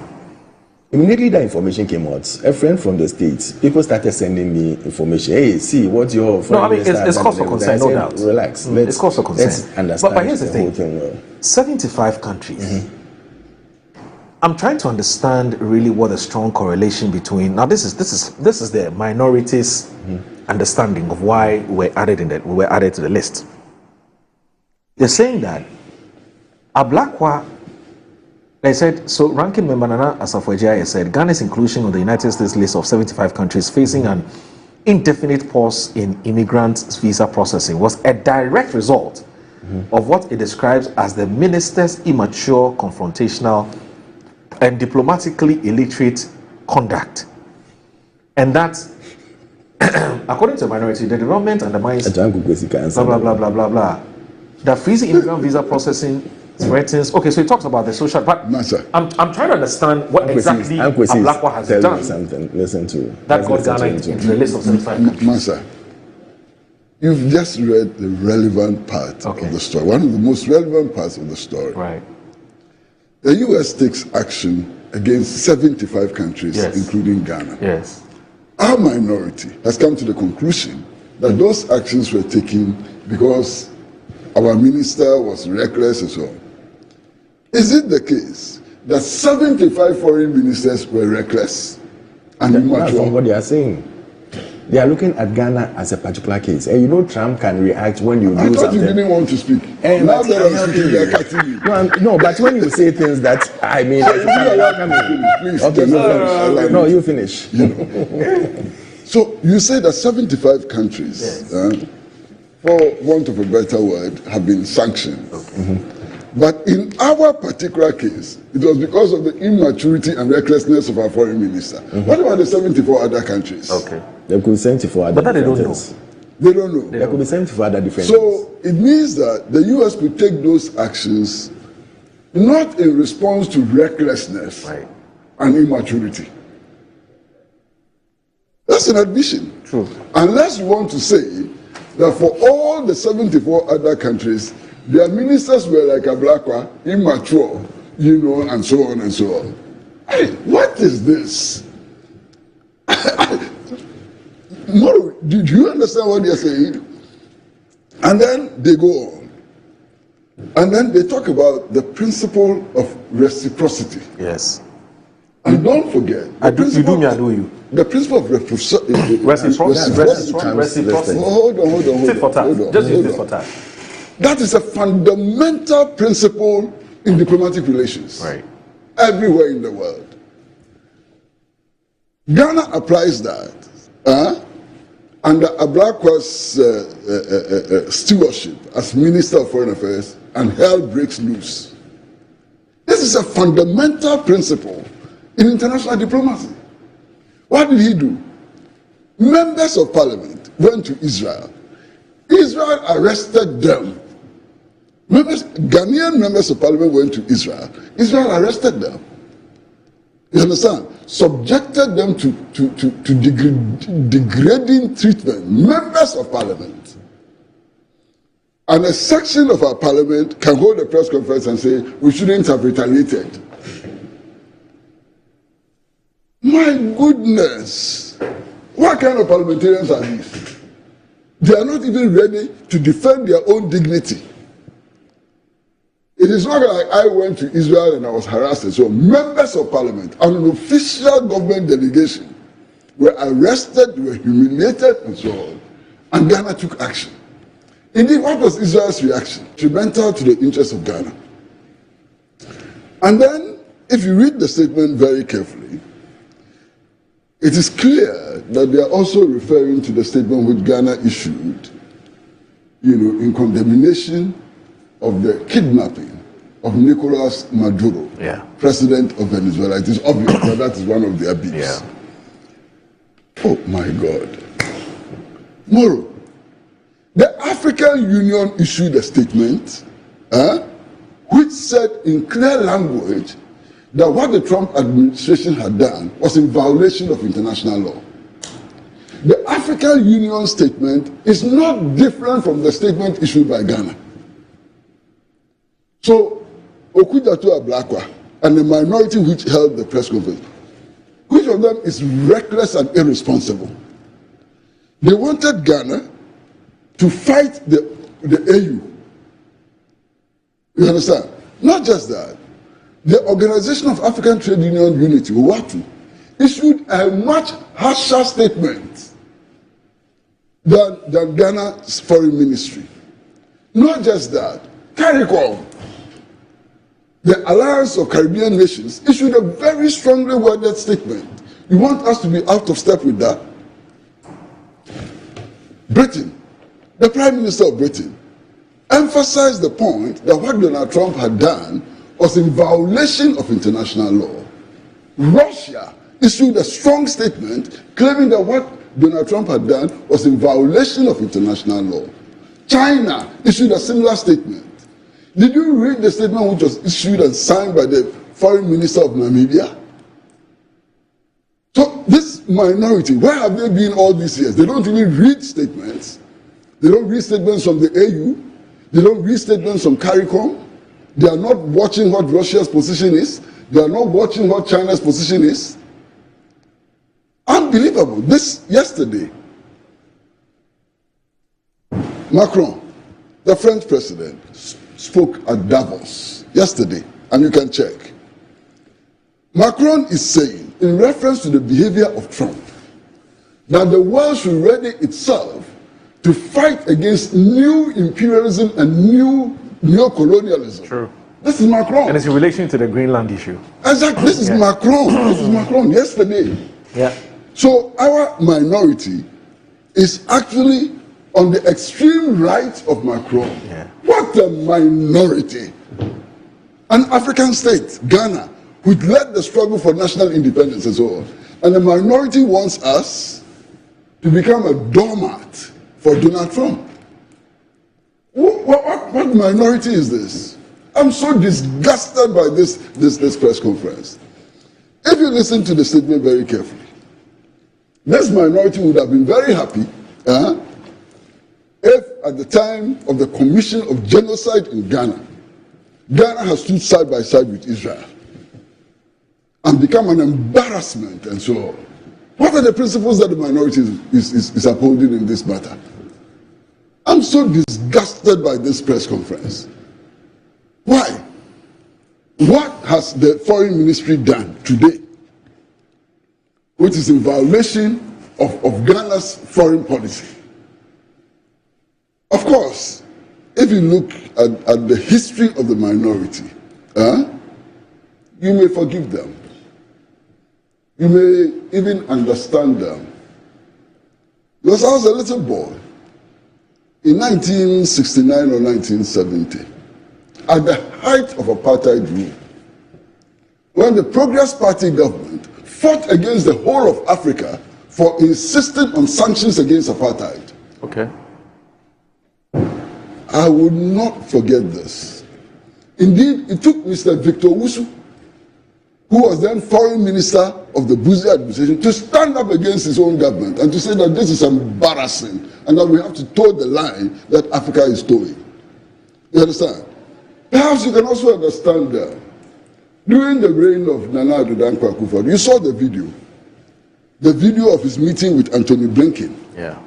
Immediately that information came out, a friend from the States, people started sending me information. Hey, see, what's your No, I mean, it's cause for concern, no doubt. Relax. It's cause for concern. Let's understand but here's the whole thing. well. 75 countries. I'm trying to understand really what a strong correlation between, now this is the minorities understanding of why we were added to the list. They're saying that Ablakwa, they said, so ranking member Nana Asafo-Adjei said Ghana's inclusion on the United States list of 75 countries facing an indefinite pause in immigrant visa processing was a direct result of what it describes as the minister's immature, confrontational, and diplomatically illiterate conduct. And that, according to the minority, the development undermines blah, blah, blah, blah, blah, blah. That freezing immigrant visa processing threatens. Okay, so he talks about the social, but I'm trying to understand what exactly Ablakwa has done. Something. Listen to that got Ghana into the list of 75 countries. Masa, you've just read the relevant part of the story. One of the most relevant parts of the story. Right. The US takes action against 75 countries, including Ghana. Yes. Our minority has come to the conclusion that those actions were taken because our minister was reckless and so on. Is it the case that 75 foreign ministers were reckless and immature? That's not what they are saying. They are looking at Ghana as a particular case. And you know Trump can react when you do something. I thought you didn't want to speak. Now that I'm speaking, they're cutting you. No, but when you say things that, I mean... Please, okay, no, you finish. So you say that 75 countries, for want of a better word, have been sanctioned. But in our particular case, it was because of the immaturity and recklessness of our foreign minister. What about the 74 other countries? Okay. There could be 74 other But that they don't know. They don't know. There could be 74 other different. So it means that the US could take those actions not in response to recklessness and immaturity. That's an admission. True. Unless you want to say that for all the 74 other countries, their ministers were like Ablakwa, immature, you know, and so on and so on. Hey, what is this? Moro, do you understand what they're saying? And then they go on. And then they talk about the principle of reciprocity. Yes. And don't forget, the principle of reciprocity. Hold on. Tit for tat. Just use this for tat. That is a fundamental principle in diplomatic relations. Right. Everywhere in the world. Ghana applies that under Ablakwa's stewardship as Minister of Foreign Affairs, and hell breaks loose. This is a fundamental principle in international diplomacy. What did he do? Members of parliament went to Israel. Israel arrested them. Ghanaian members of parliament went to Israel. Israel arrested them. You understand? Subjected them to degrading treatment. Members of parliament. And a section of our parliament can hold a press conference and say, we shouldn't have retaliated. My goodness. What kind of parliamentarians are these? They are not even ready to defend their own dignity. It is not like I went to Israel and I was harassed and so on. Members of parliament and an official government delegation were arrested, were humiliated and so on. And Ghana took action. Indeed, what was Israel's reaction? Detrimental to the interests of Ghana. And then, if you read the statement very carefully, it is clear that they are also referring to the statement which Ghana issued, in condemnation of the kidnapping of Nicolas Maduro, president of Venezuela. It is obvious that that is one of their beefs. Yeah. Oh my God. Moro, the African Union issued a statement which said in clear language that what the Trump administration had done was in violation of international law. The African Union statement is not different from the statement issued by Ghana. So, Okudatu Ablakwa and the minority which held the press conference. Which of them is reckless and irresponsible? They wanted Ghana to fight the AU. You understand? Not just that. The Organization of African Trade Union Unity, OATU, issued a much harsher statement than Ghana's foreign ministry. Not just that. CARICOM, the Alliance of Caribbean Nations, issued a very strongly worded statement. You want us to be out of step with that? Britain, the Prime Minister of Britain, emphasized the point that what Donald Trump had done was in violation of international law. Russia issued a strong statement claiming that what Donald Trump had done was in violation of international law. China issued a similar statement. Did you read the statement which was issued and signed by the Foreign Minister of Namibia? So this minority, where have they been all these years? They don't even read statements. They don't read statements from the AU. They don't read statements from CARICOM. They are not watching what Russia's position is. They are not watching what China's position is. Unbelievable. This yesterday, Macron, the French president, spoke at Davos yesterday, and you can check. Macron is saying, in reference to the behavior of Trump, that the world should ready itself to fight against new imperialism and new neocolonialism. True. This is Macron. And it's in relation to the Greenland issue. Exactly. This is Macron. This is Macron yesterday. Yeah. So our minority is actually on the extreme right of Macron. Yeah. What a minority. An African state, Ghana, which led the struggle for national independence and so on. And the minority wants us to become a doormat for Donald Trump. What minority is this? I'm so disgusted by this press conference. If you listen to the statement very carefully, this minority would have been very happy if at the time of the commission of genocide in Ghana, Ghana has stood side by side with Israel and become an embarrassment and so on. What are the principles that the minority is upholding in this matter? I'm so disgusted by this press conference. Why? What has the foreign ministry done today which is in violation of Ghana's foreign policy? Of course, if you look at the history of the minority, you may forgive them. You may even understand them. Because I was a little boy in 1969 or 1970, at the height of apartheid rule, when the Progress Party government fought against the whole of Africa for insisting on sanctions against apartheid. Okay. I would not forget this. Indeed, it took Mr. Victor Wusu, who was then foreign minister of the Buzi administration, to stand up against his own government and to say that this is embarrassing and that we have to toe the line that Africa is towing. You understand? Perhaps you can also understand that during the reign of Nana Addo Dankwa Akufo-Addo, you saw the video of his meeting with Anthony Blinken. Yeah.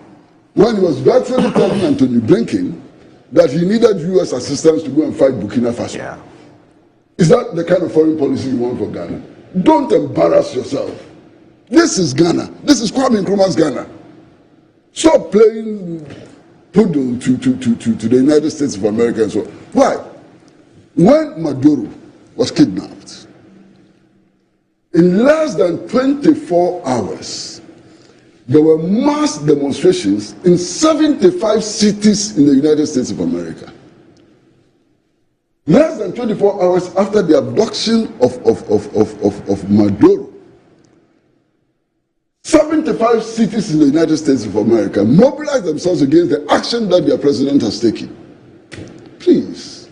When he was virtually telling Anthony Blinken that he needed US assistance to go and fight Burkina Faso. Yeah. Is that the kind of foreign policy you want for Ghana? Don't embarrass yourself. This is Ghana. This is Kwame Nkrumah's Ghana. Stop playing poodle to the United States of America and so on. Why? When Maduro was kidnapped, in less than 24 hours, there were mass demonstrations in 75 cities in the United States of America. Less than 24 hours after the abduction of Maduro, 75 cities in the United States of America mobilized themselves against the action that their president has taken. Please,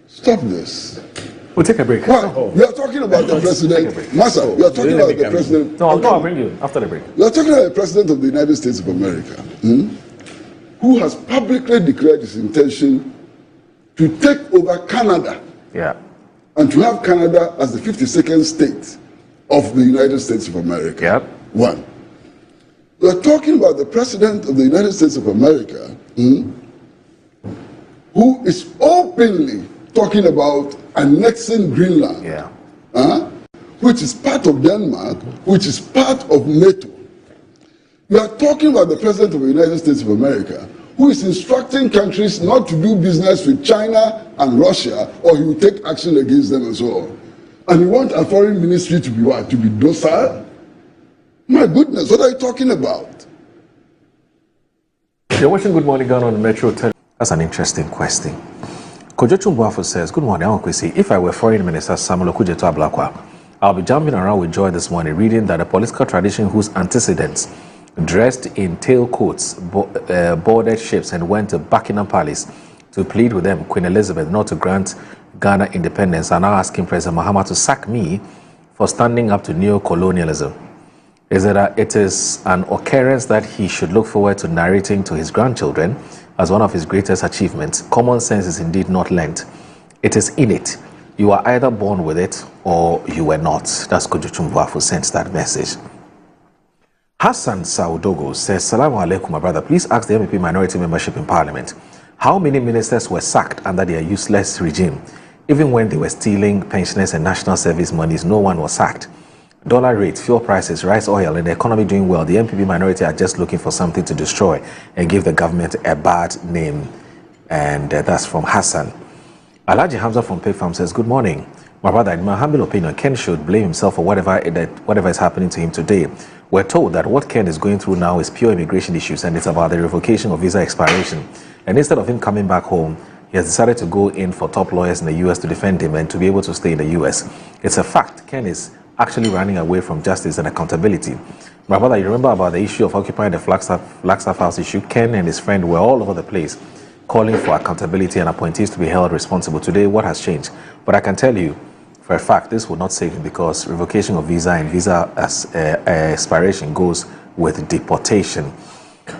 stop this. We'll take a break. Why? We are talking about the president. Massa, we are talking about the president. No, I'll bring you after the break. We are talking about the president of the United States of America, who has publicly declared his intention to take over Canada. Yeah. and to have Canada as the 52nd state of the United States of America. Yep. One. We are talking about the President of the United States of America, who is openly talking about annexing Greenland, which is part of Denmark, which is part of NATO. We are talking about the President of the United States of America, who is instructing countries not to do business with China and Russia, or he will take action against them and so on. And you want our foreign ministry to be what? To be docile? My goodness, what are you talking about? You're watching Good Morning Ghana on Metro 10. That's an interesting question. Kojo Chumbuafo says, good morning, I'm Kwesi. If I were Foreign Minister Samuel Okudzeto Ablakwa, I'll be jumping around with joy this morning reading that a political tradition whose antecedents dressed in tailcoats, boarded ships and went to Buckingham Palace to plead with them, Queen Elizabeth, not to grant Ghana independence, are now asking President Mahama to sack me for standing up to neo-colonialism. It is an occurrence that he should look forward to narrating to his grandchildren as one of his greatest achievements. Common sense is indeed not learnt. It is innate. You are either born with it or you were not. That's Kojo Chumbuafo sent that message. Hassan Saudogo says, Salamu alaikum, my brother. Please ask the NPP minority membership in parliament. How many ministers were sacked under their useless regime? Even when they were stealing pensioners and national service monies, no one was sacked. Dollar rate, fuel prices, rice oil, and the economy doing well. The NPP minority are just looking for something to destroy and give the government a bad name. And that's from Hassan. Alhaji Hamza from Pay Farm says, good morning. My brother, in my humble opinion, Ken should blame himself for whatever is happening to him today. We're told that what Ken is going through now is pure immigration issues, and it's about the revocation of visa expiration. And instead of him coming back home, he has decided to go in for top lawyers in the US to defend him and to be able to stay in the US. It's a fact. Ken is actually running away from justice and accountability. My brother, you remember about the issue of occupying the Flagstaff House issue? Ken and his friend were all over the place calling for accountability and appointees to be held responsible. Today, what has changed? But I can tell you, for a fact, this will not save him because revocation of visa and visa expiration goes with deportation.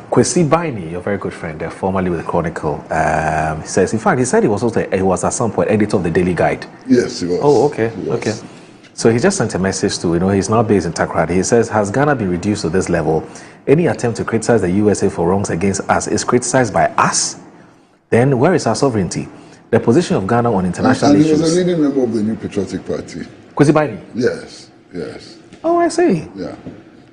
Kwesi Pratt, your very good friend, formerly with the Chronicle, he says, in fact, he said he was at some point editor of the Daily Guide. Yes, he was. Oh, okay, He was. okay. So he just sent a message to, he's now based in Takrady. He says, has Ghana been reduced to this level? Any attempt to criticize the USA for wrongs against us is criticized by us? Then where is our sovereignty? The position of Ghana on international and issues. he was a leading member of the New Patriotic Party. Kwesi Pratt? Yes, yes. Oh, I see. Yeah.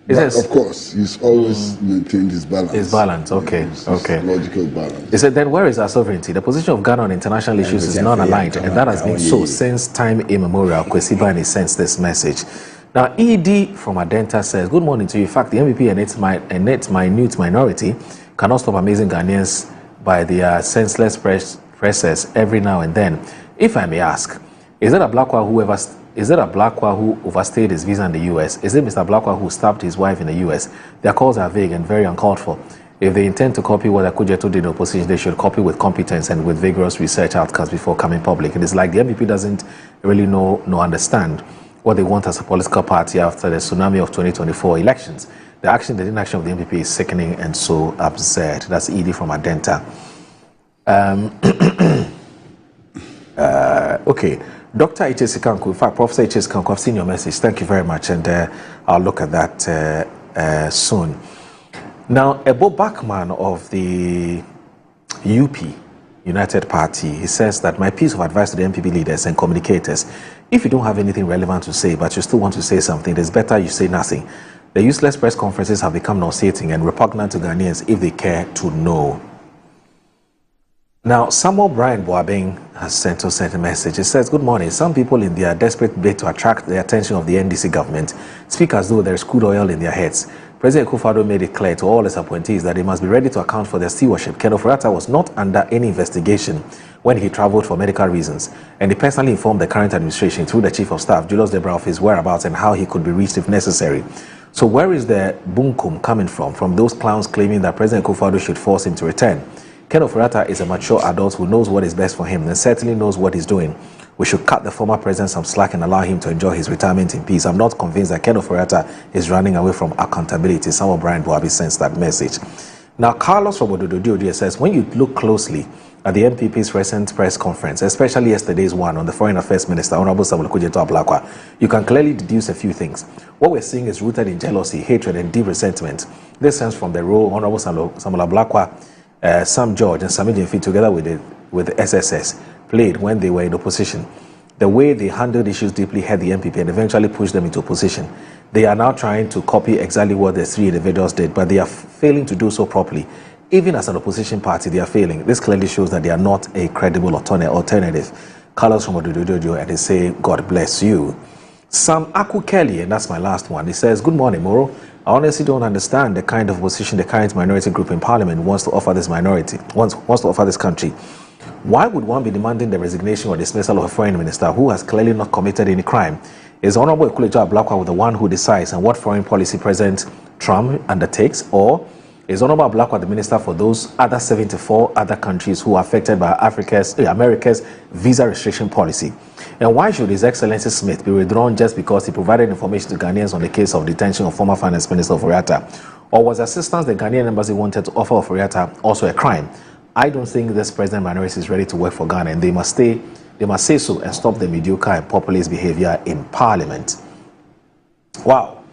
Is But this- of course, he's always maintained his balance. His balance, okay, His okay. logical balance. He said, then where is our sovereignty? The position of Ghana on international issues is non-aligned, and that has been so since time immemorial. Kwesi Pratt sends this message. Now, ED from Adenta says, good morning to you. In fact, the NPP and its minute minority cannot stop amazing Ghanaians by their senseless presses every now and then. If I may ask, is that a Blakwa who overstayed his visa in the US? Is it Mr. Blakwa who stabbed his wife in the US? Their calls are vague and very uncalled for. If they intend to copy what Akudzeto did in opposition, they should copy with competence and with vigorous research outcomes before coming public. It is like the NPP doesn't really understand what they want as a political party after the tsunami of 2024 elections. The inaction of the NPP is sickening and so absurd. That's Edie from Adenta. Okay, Dr. H.S. Kanku, in fact, Professor H.S. Kanku, I've seen your message. Thank you very much, and I'll look at that soon. Now, Ebo Bachman of the UP, United Party, he says that my piece of advice to the NPP leaders and communicators, if you don't have anything relevant to say, but you still want to say something, it's better you say nothing. The useless press conferences have become nauseating and repugnant to Ghanaians if they care to know. Now, Samuel Brian Boabeng has sent us a message. It says, good morning. Some people in their desperate bid to attract the attention of the NDC government speak as though there is crude oil in their heads. President Akufo-Addo made it clear to all his appointees that they must be ready to account for their stewardship. Ken Ofori Atta was not under any investigation when he traveled for medical reasons, and he personally informed the current administration through the Chief of Staff, Julius Debra, of his whereabouts and how he could be reached if necessary. So where is the bunkum coming from those clowns claiming that President Akufo-Addo should force him to return? Ken Ofori Atta is a mature adult who knows what is best for him and certainly knows what he's doing. We should cut the former president some slack and allow him to enjoy his retirement in peace. I'm not convinced that Ken Ofori Atta is running away from accountability. Samuel Brian Boabi sends that message. Now, Carlos from Odododio says, when you look closely at the NPP's recent press conference, especially yesterday's one on the Foreign Affairs Minister, Honorable Samuel Okudzeto Ablakwa, you can clearly deduce a few things. What we're seeing is rooted in jealousy, hatred, and deep resentment. This stems from the role Honorable Samuel Ablakwa, Sam George, and Sami Jemfi, together with the SSS, played when they were in opposition. The way they handled issues deeply hurt the NPP and eventually pushed them into opposition. They are now trying to copy exactly what the three individuals did, but they are failing to do so properly. Even as an opposition party, they are failing. This clearly shows that they are not a credible alternative. Carlos from Odododojo, and they say, God bless you. Sam Aku Kelly, and that's my last one. He says, good morning, Moro. I honestly don't understand the kind of position the current minority group in parliament wants to offer this wants to offer this country. Why would one be demanding the resignation or dismissal of a foreign minister who has clearly not committed any crime? Is Honorable Okudzeto Ablakwa the one who decides on what foreign policy President Trump undertakes, or is Honorable Ablakwa the minister for those other 74 other countries who are affected by America's visa restriction policy? And why should His Excellency Smith be withdrawn just because he provided information to Ghanaians on the case of detention of former Finance Minister Ofori Atta? Or was assistance the Ghanaian embassy wanted to offer Ofori Atta also a crime? I don't think this President minority is ready to work for Ghana, and they must say so and stop the mediocre and populist behavior in Parliament. Wow.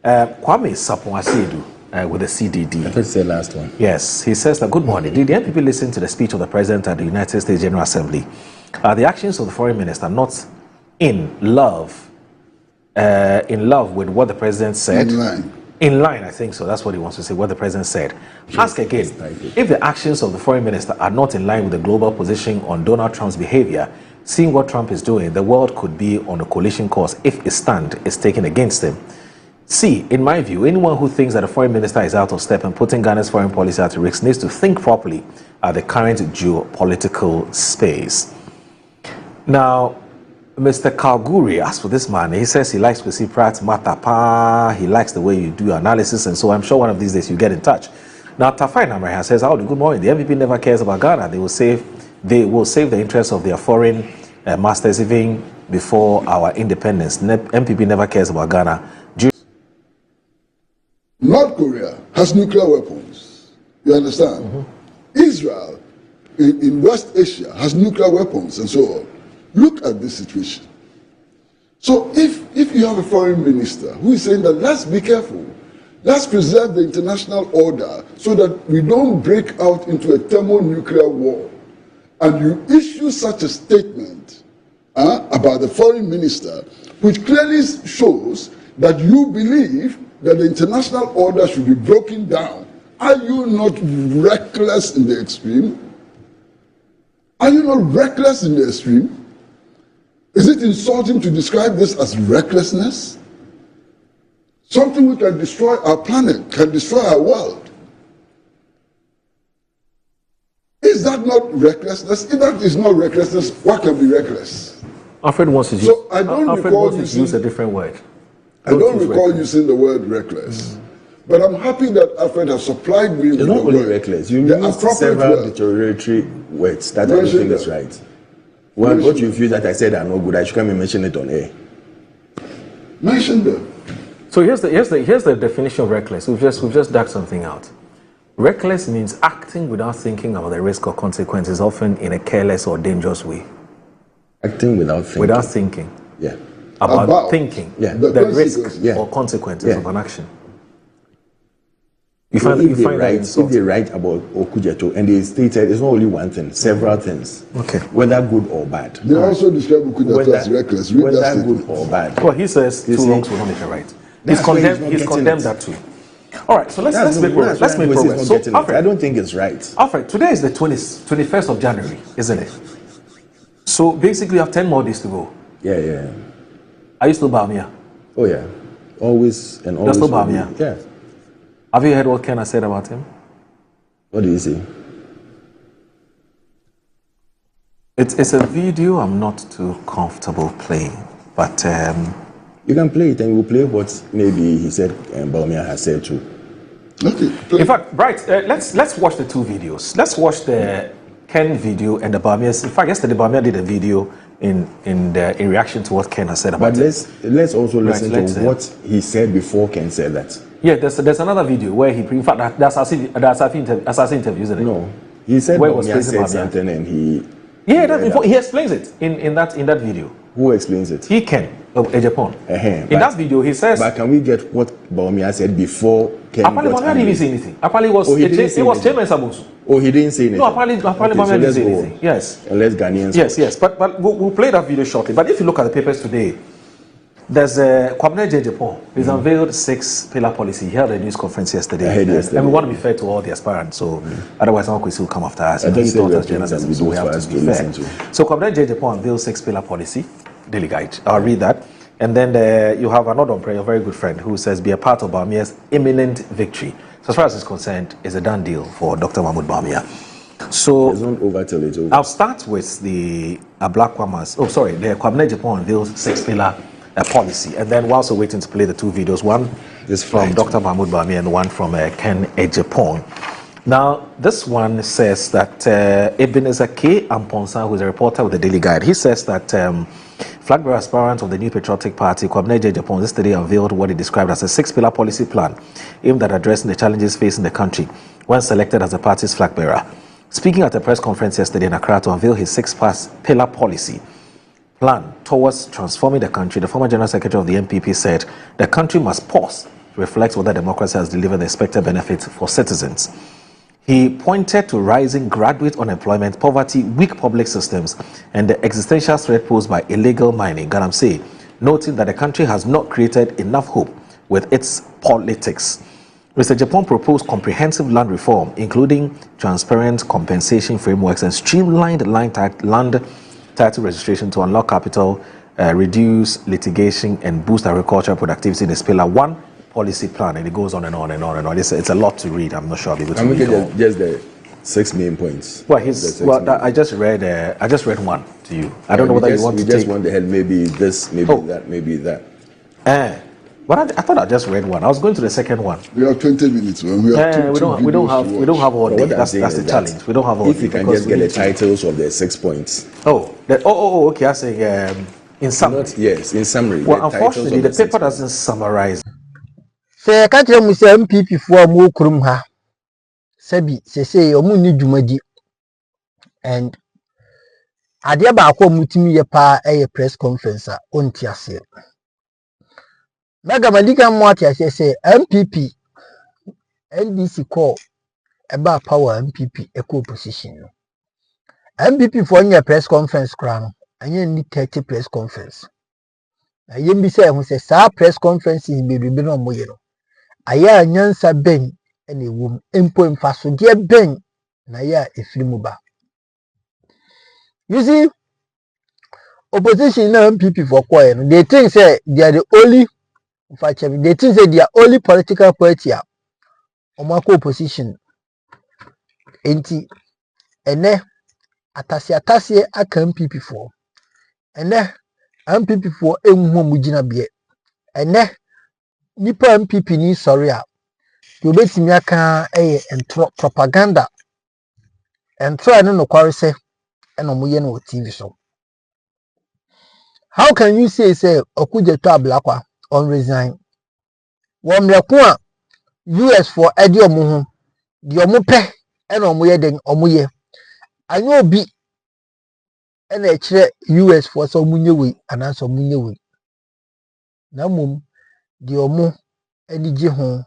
Kwame Sapon-Asiedu, with the CDD. I thought you said last one. Yes, he says that, good morning. Did the NPP listen to the speech of the President at the United States General Assembly? Are the actions of the Foreign Minister not in love with what the President said? In line. In line, I think so. That's what he wants to say, what the President said. Ask again, if the actions of the Foreign Minister are not in line with the global position on Donald Trump's behavior, seeing what Trump is doing, the world could be on a collision course if a stand is taken against him. See, in my view, anyone who thinks that a foreign minister is out of step and putting Ghana's foreign policy at risk needs to think properly at the current geopolitical space. Now, Mr. Kalguri, as for this man, he says he likes Kwesi Pratt, Matapa, he likes the way you do your analysis, and so I'm sure one of these days you get in touch. Now, Tafai Namreha says, good morning. The NPP never cares about Ghana. They will save the interests of their foreign masters even before our independence. NPP never cares about Ghana. North Korea has nuclear weapons. You understand? Mm-hmm. Israel in West Asia has nuclear weapons and so on. Look at this situation. So if you have a foreign minister who is saying that let's be careful, let's preserve the international order so that we don't break out into a thermonuclear war, and you issue such a statement about the foreign minister, which clearly shows that you believe that the international order should be broken down, are you not reckless in the extreme? Are you not reckless in the extreme? Is it insulting to describe this as recklessness? Something which can destroy our planet, can destroy our world. Is that not recklessness? If that is not recklessness, what can be reckless? Alfred wants to use, so I don't recall use a different word. I don't recall using the word reckless. But I'm happy that Alfred has supplied me with the word. It's not only reckless. You used several deterioratory words that I don't think is right. What you feel that I said are not good, I should come and mention it on air. Mention them. So here's the definition of reckless. We've just dug something out. Reckless means acting without thinking about the risk or consequences, often in a careless or dangerous way. Acting without thinking. Without thinking. Yeah. About thinking. Yeah. The risk or consequences of an action. If they write about Okudzeto and they stated it's not only one thing, several things. Okay. Whether good or bad. They also describe Okudzeto as reckless. Whether good or bad. Well, he says two wrongs will not make a right. He's condemned that too. All right, so let's make progress. Let's make progress. So, Alfred, I don't think it's right. Alfred, today is the 21st of January, isn't it? So basically, you have 10 more days to go. Yeah. Are you still Bamia? Oh yeah, always and always. You're still Bamia? Yeah. Have you heard what Ken has said about him? What do you say? It's a video I'm not too comfortable playing, but you can play it and we'll play what maybe he said and Bamia has said too. Okay. In fact, right, let's watch the two videos. Let's watch the Ken video and the Bamia's. In fact, yesterday Bamia did a video in reaction to what Ken has said about it. But let's also listen to what he said before Ken said that. Yeah, there's another video where he, in fact, that's assassin interview, isn't it? No. He said where he was Bawumia praising said Bawumia. something and he. Yeah, he explains it in that video. Who explains it? He can Ejapon. In that video, he says. But can we get what Bawumia said before Ken Apparently, got Bawumia didn't say anything. Apparently, it was Chairman Sabusu. Oh, he didn't say anything. No, apparently Bawumia didn't say anything. Yes. Unless Ghanaians. Yes. But we'll play that video shortly. But if you look at the papers today, there's a Kwabena J. He's unveiled 6-pillar policy. He held a news conference yesterday. And we want to be fair to all the aspirants. So otherwise, our Kwesi will come after us. He thought us journalists, so we have to be fair. So Kwabena J. unveiled 6-pillar policy. Daily guide. I'll read that. And then you have another prayer, a very good friend, who says, be a part of Bawumia's imminent victory. So as far as it's concerned, it's a done deal for Dr. Mahmoud Bawumia. So over till it's over. I'll start with the Black Kwamas. Oh, sorry, the Kwabena Japan unveiled 6-pillar policy. And then whilst we're waiting to play the two videos, one is from Dr. Mahmoud Bawumia and one from Ken Ejapon. Now, this one says that Ebenezer K. Amponsa, who is a reporter with the Daily Guide, he says that flag bearer aspirant of the New Patriotic Party, Kwabena J. yesterday unveiled what he described as a 6-pillar policy plan aimed at addressing the challenges facing the country when selected as the party's flag bearer. Speaking at a press conference yesterday in Accra to unveil his 6-pillar policy plan towards transforming the country, the former General Secretary of the NPP said the country must pause to reflect whether democracy has delivered the expected benefits for citizens. He pointed to rising graduate unemployment, poverty, weak public systems, and the existential threat posed by illegal mining, Galamsey, noting that the country has not created enough hope with its politics. Mr. Japan proposed comprehensive land reform, including transparent compensation frameworks and streamlined land title registration to unlock capital, reduce litigation, and boost agricultural productivity in its Pillar 1 policy plan. And it goes on and on and on and on. It's a lot to read. I'm not sure I'll be able to read all. Just the 6 main points. Well, I just read one to you. I don't know whether you want to take. We just want the head. Maybe this, maybe that, maybe that. But I thought I just read one. I was going to the second one. We have 20 minutes. We don't have all day. That's the challenge. We don't have all day. If you can just get the titles of the 6 points. Okay. I say in summary. Yes, in summary. Well, unfortunately, the paper doesn't summarize. Say catch them say MPP for mo kurum ha. Sebi say omu ni dwumadi. And ade ba akwa mutimi ye pa press conference a onti ase. Mega Madika Mwati say MPP NDC call about power MPP eco position. MPP for your press conference crown and you need 30 press conference. I yem be say who say sa press conference is be no moyero. Aya nyansa ben and a womb empo mfaso dear ben na ya efrimuba. You see opposition na MPP for choir they think say they are the only they think say they are only political party omako opposition enti ene atase aka MPP for ene MPP for enwo mugina bie ene nipa MPP ni sorry a you betimi aka entro propaganda entro no kware se eno moye no TV so. How can you say okuje to ablakwa on resign? Womreko a US for edi omo ho di omo pe eno omo ye den omo ye anyo obi ena e kire US for so munye we ananso munye we na mum di omo edi je ho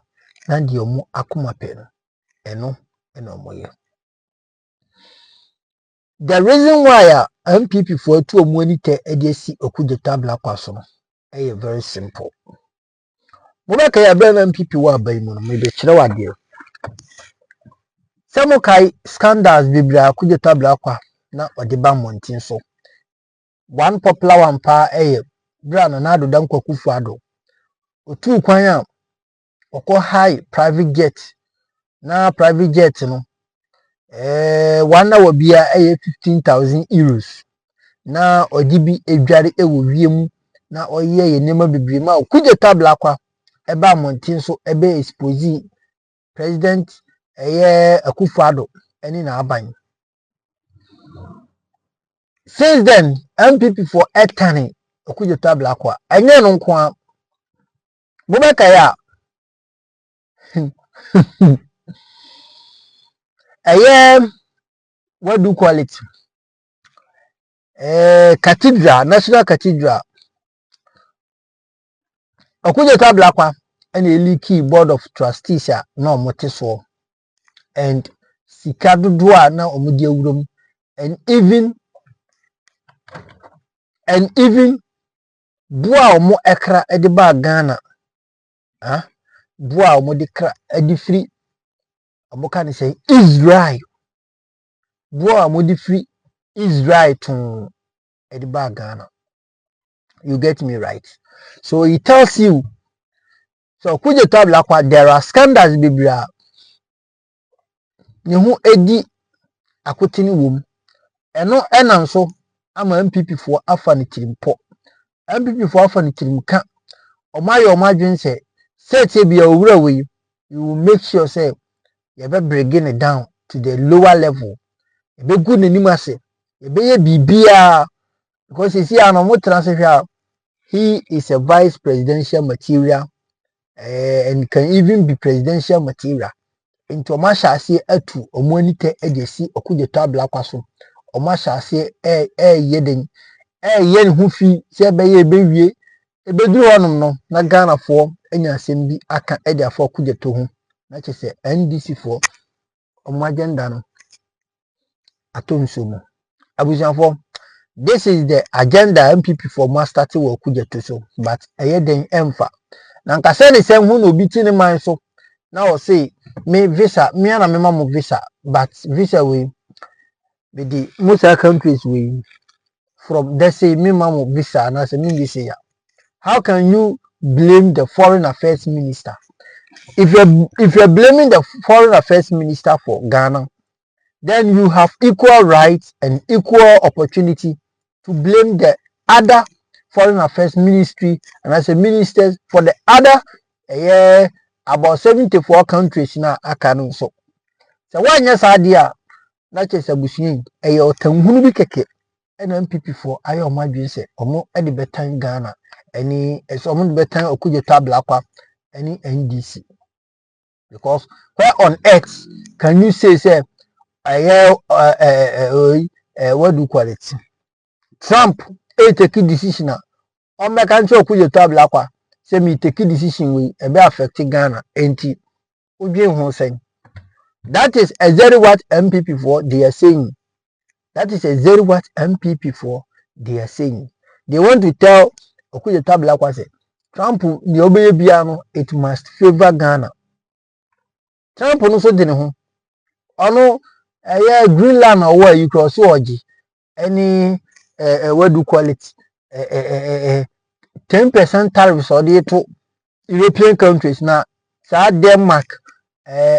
na di omo akoma pe no eno ena omo ye. The reason why MPP for two omo ni te edi si okuje tabla kwaso no very simple. Mobeka ya brand MPP wa bai mu no me be kire wade. Samo kai scandals bibra akuje tabla kwa na ode ba montin so. One popular one pa brand na do dan kwakufu ado. Otu kwan a okọ high private jet na private jet no one hour bia 15,000 euros na odibi edware ewo wiem na oye ye nema bibiri ma okuje tabla kwa eba montin so ebe expose president Akufo-Addo eni na aban. Since then MPP for etani okuje tabla kwa enye no nko a mobeka ya what do you call it? Cathedral, National Cathedral. Okuja tablakwa and a leaky board of trustees no motiso and sikadu dua na omudia urum and even bua omo ekra ediba Ghana bua omo de kra edi free omo kan say Israel bua omo de free Israel to ediba Ghana. You get me right? So he tells you so kuje tablakwa there are scandals biblia ne ho edi akotini wom eno enam so ama MPP for afa ne tirimpo MPP for afa ne tirimka omaye omadwen say bia owura we you will make sure say you be bringing it down to the lower level you be good nanim ase you be ye bibia because you see anomo transfer he is a vice presidential material and can even be presidential material into omashase atu omonite edesi okuje tabla kwaso omashase yeden yen hu fi se be ye bewie ebeduru honum no na Ghana fo anya asem bi aka ede afọ okuje to hu na che NDC fo omo agenda no atonsomo abujanfo. This is the agenda MPP for master to work with to so but ayeden emfa na nka se ne se hu no bi tini man so na o say me visa me na me mamu visa but visa we with the most countries we from they say me mamu visa na say me visa ya. How can you blame the foreign affairs minister if you're blaming the foreign affairs minister for Ghana, then you have equal rights and equal opportunity to blame the other foreign affairs ministry and as a ministers for the other about 74 countries na akanu so one yes idea na che sabusin otanhunu bi keke NPP for ayo madwen se omo e de betan Ghana any so omo de betan okuje tabla kwa any NDC because where on earth can you say what do you call it? Trump take decision on my country okuje tabla kwa say me take decision we e be affect Ghana enti udwen ho sen. That is exactly what MPP for they are saying. That is exactly what MPP for they are saying. They want to tell okuje tabla kwa say Trump ni obeye bia no it must favor Ghana. Trump no so de ne ho ono Greenland or where you cross oji any what do you call it 10% tariffs or the to European countries now South Denmark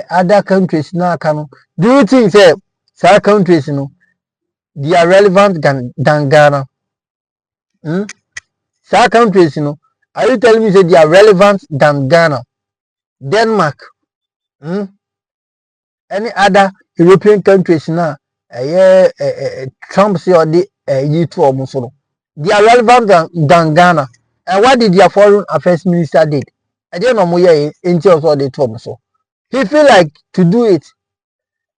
other countries now can do you think say South countries they are relevant than Ghana? South countries are you telling me say they are relevant than Ghana? Denmark any other European countries now Trump say or the you almost they are relevant than Ghana. And what did their foreign affairs minister did? I don't know more into also the Trump so. He feel like to do it.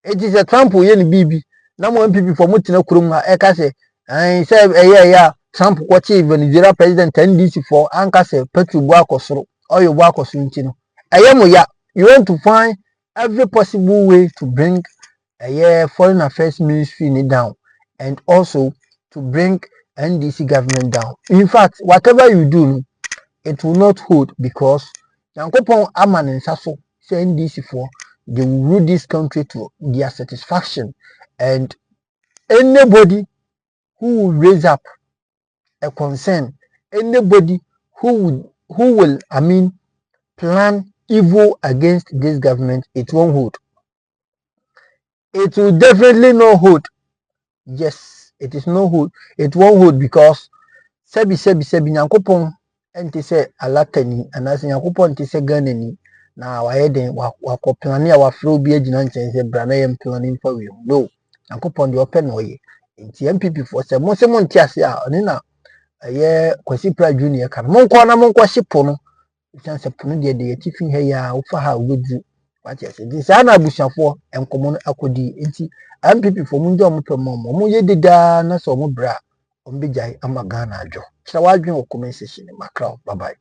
It is a Trump who yen BB. Now more people for mutina kuruma eka say and say yeah Trump what Venezuela president NDC for anka say petro buako soro or your buako suntino. Ya you want to find every possible way to bring foreign affairs ministry down and also to bring NDC government down. In fact, whatever you do, it will not hold because Yankopon Aman and Sasso say NDC for they will rule this country to their satisfaction. And anybody who will raise up a concern, anybody who will plan evil against this government, it won't hold. It will definitely not hold. Yes, it is no hold. It won't hold because sebi Yankopon enti se alatani anase Yankopon enti se Ghana ni na waye den wako plani a wafro bi agina nchen se bra na yem plani fa wi no Yankopon de open oye enti MPP for se mo se mo nti ase a oni na Kwesi Pratt junior kan mo nko na mo nko hyepo no chance pono de yetifi ha ya wo fa ha wo du What yes, this ana abusuafo enkomo no akodi enti MPP for mu ndi omo pemo mo ye deda na so mo bra ombejai ama Ghana adwo. Kira wadwen wo comment section makra. Bye bye.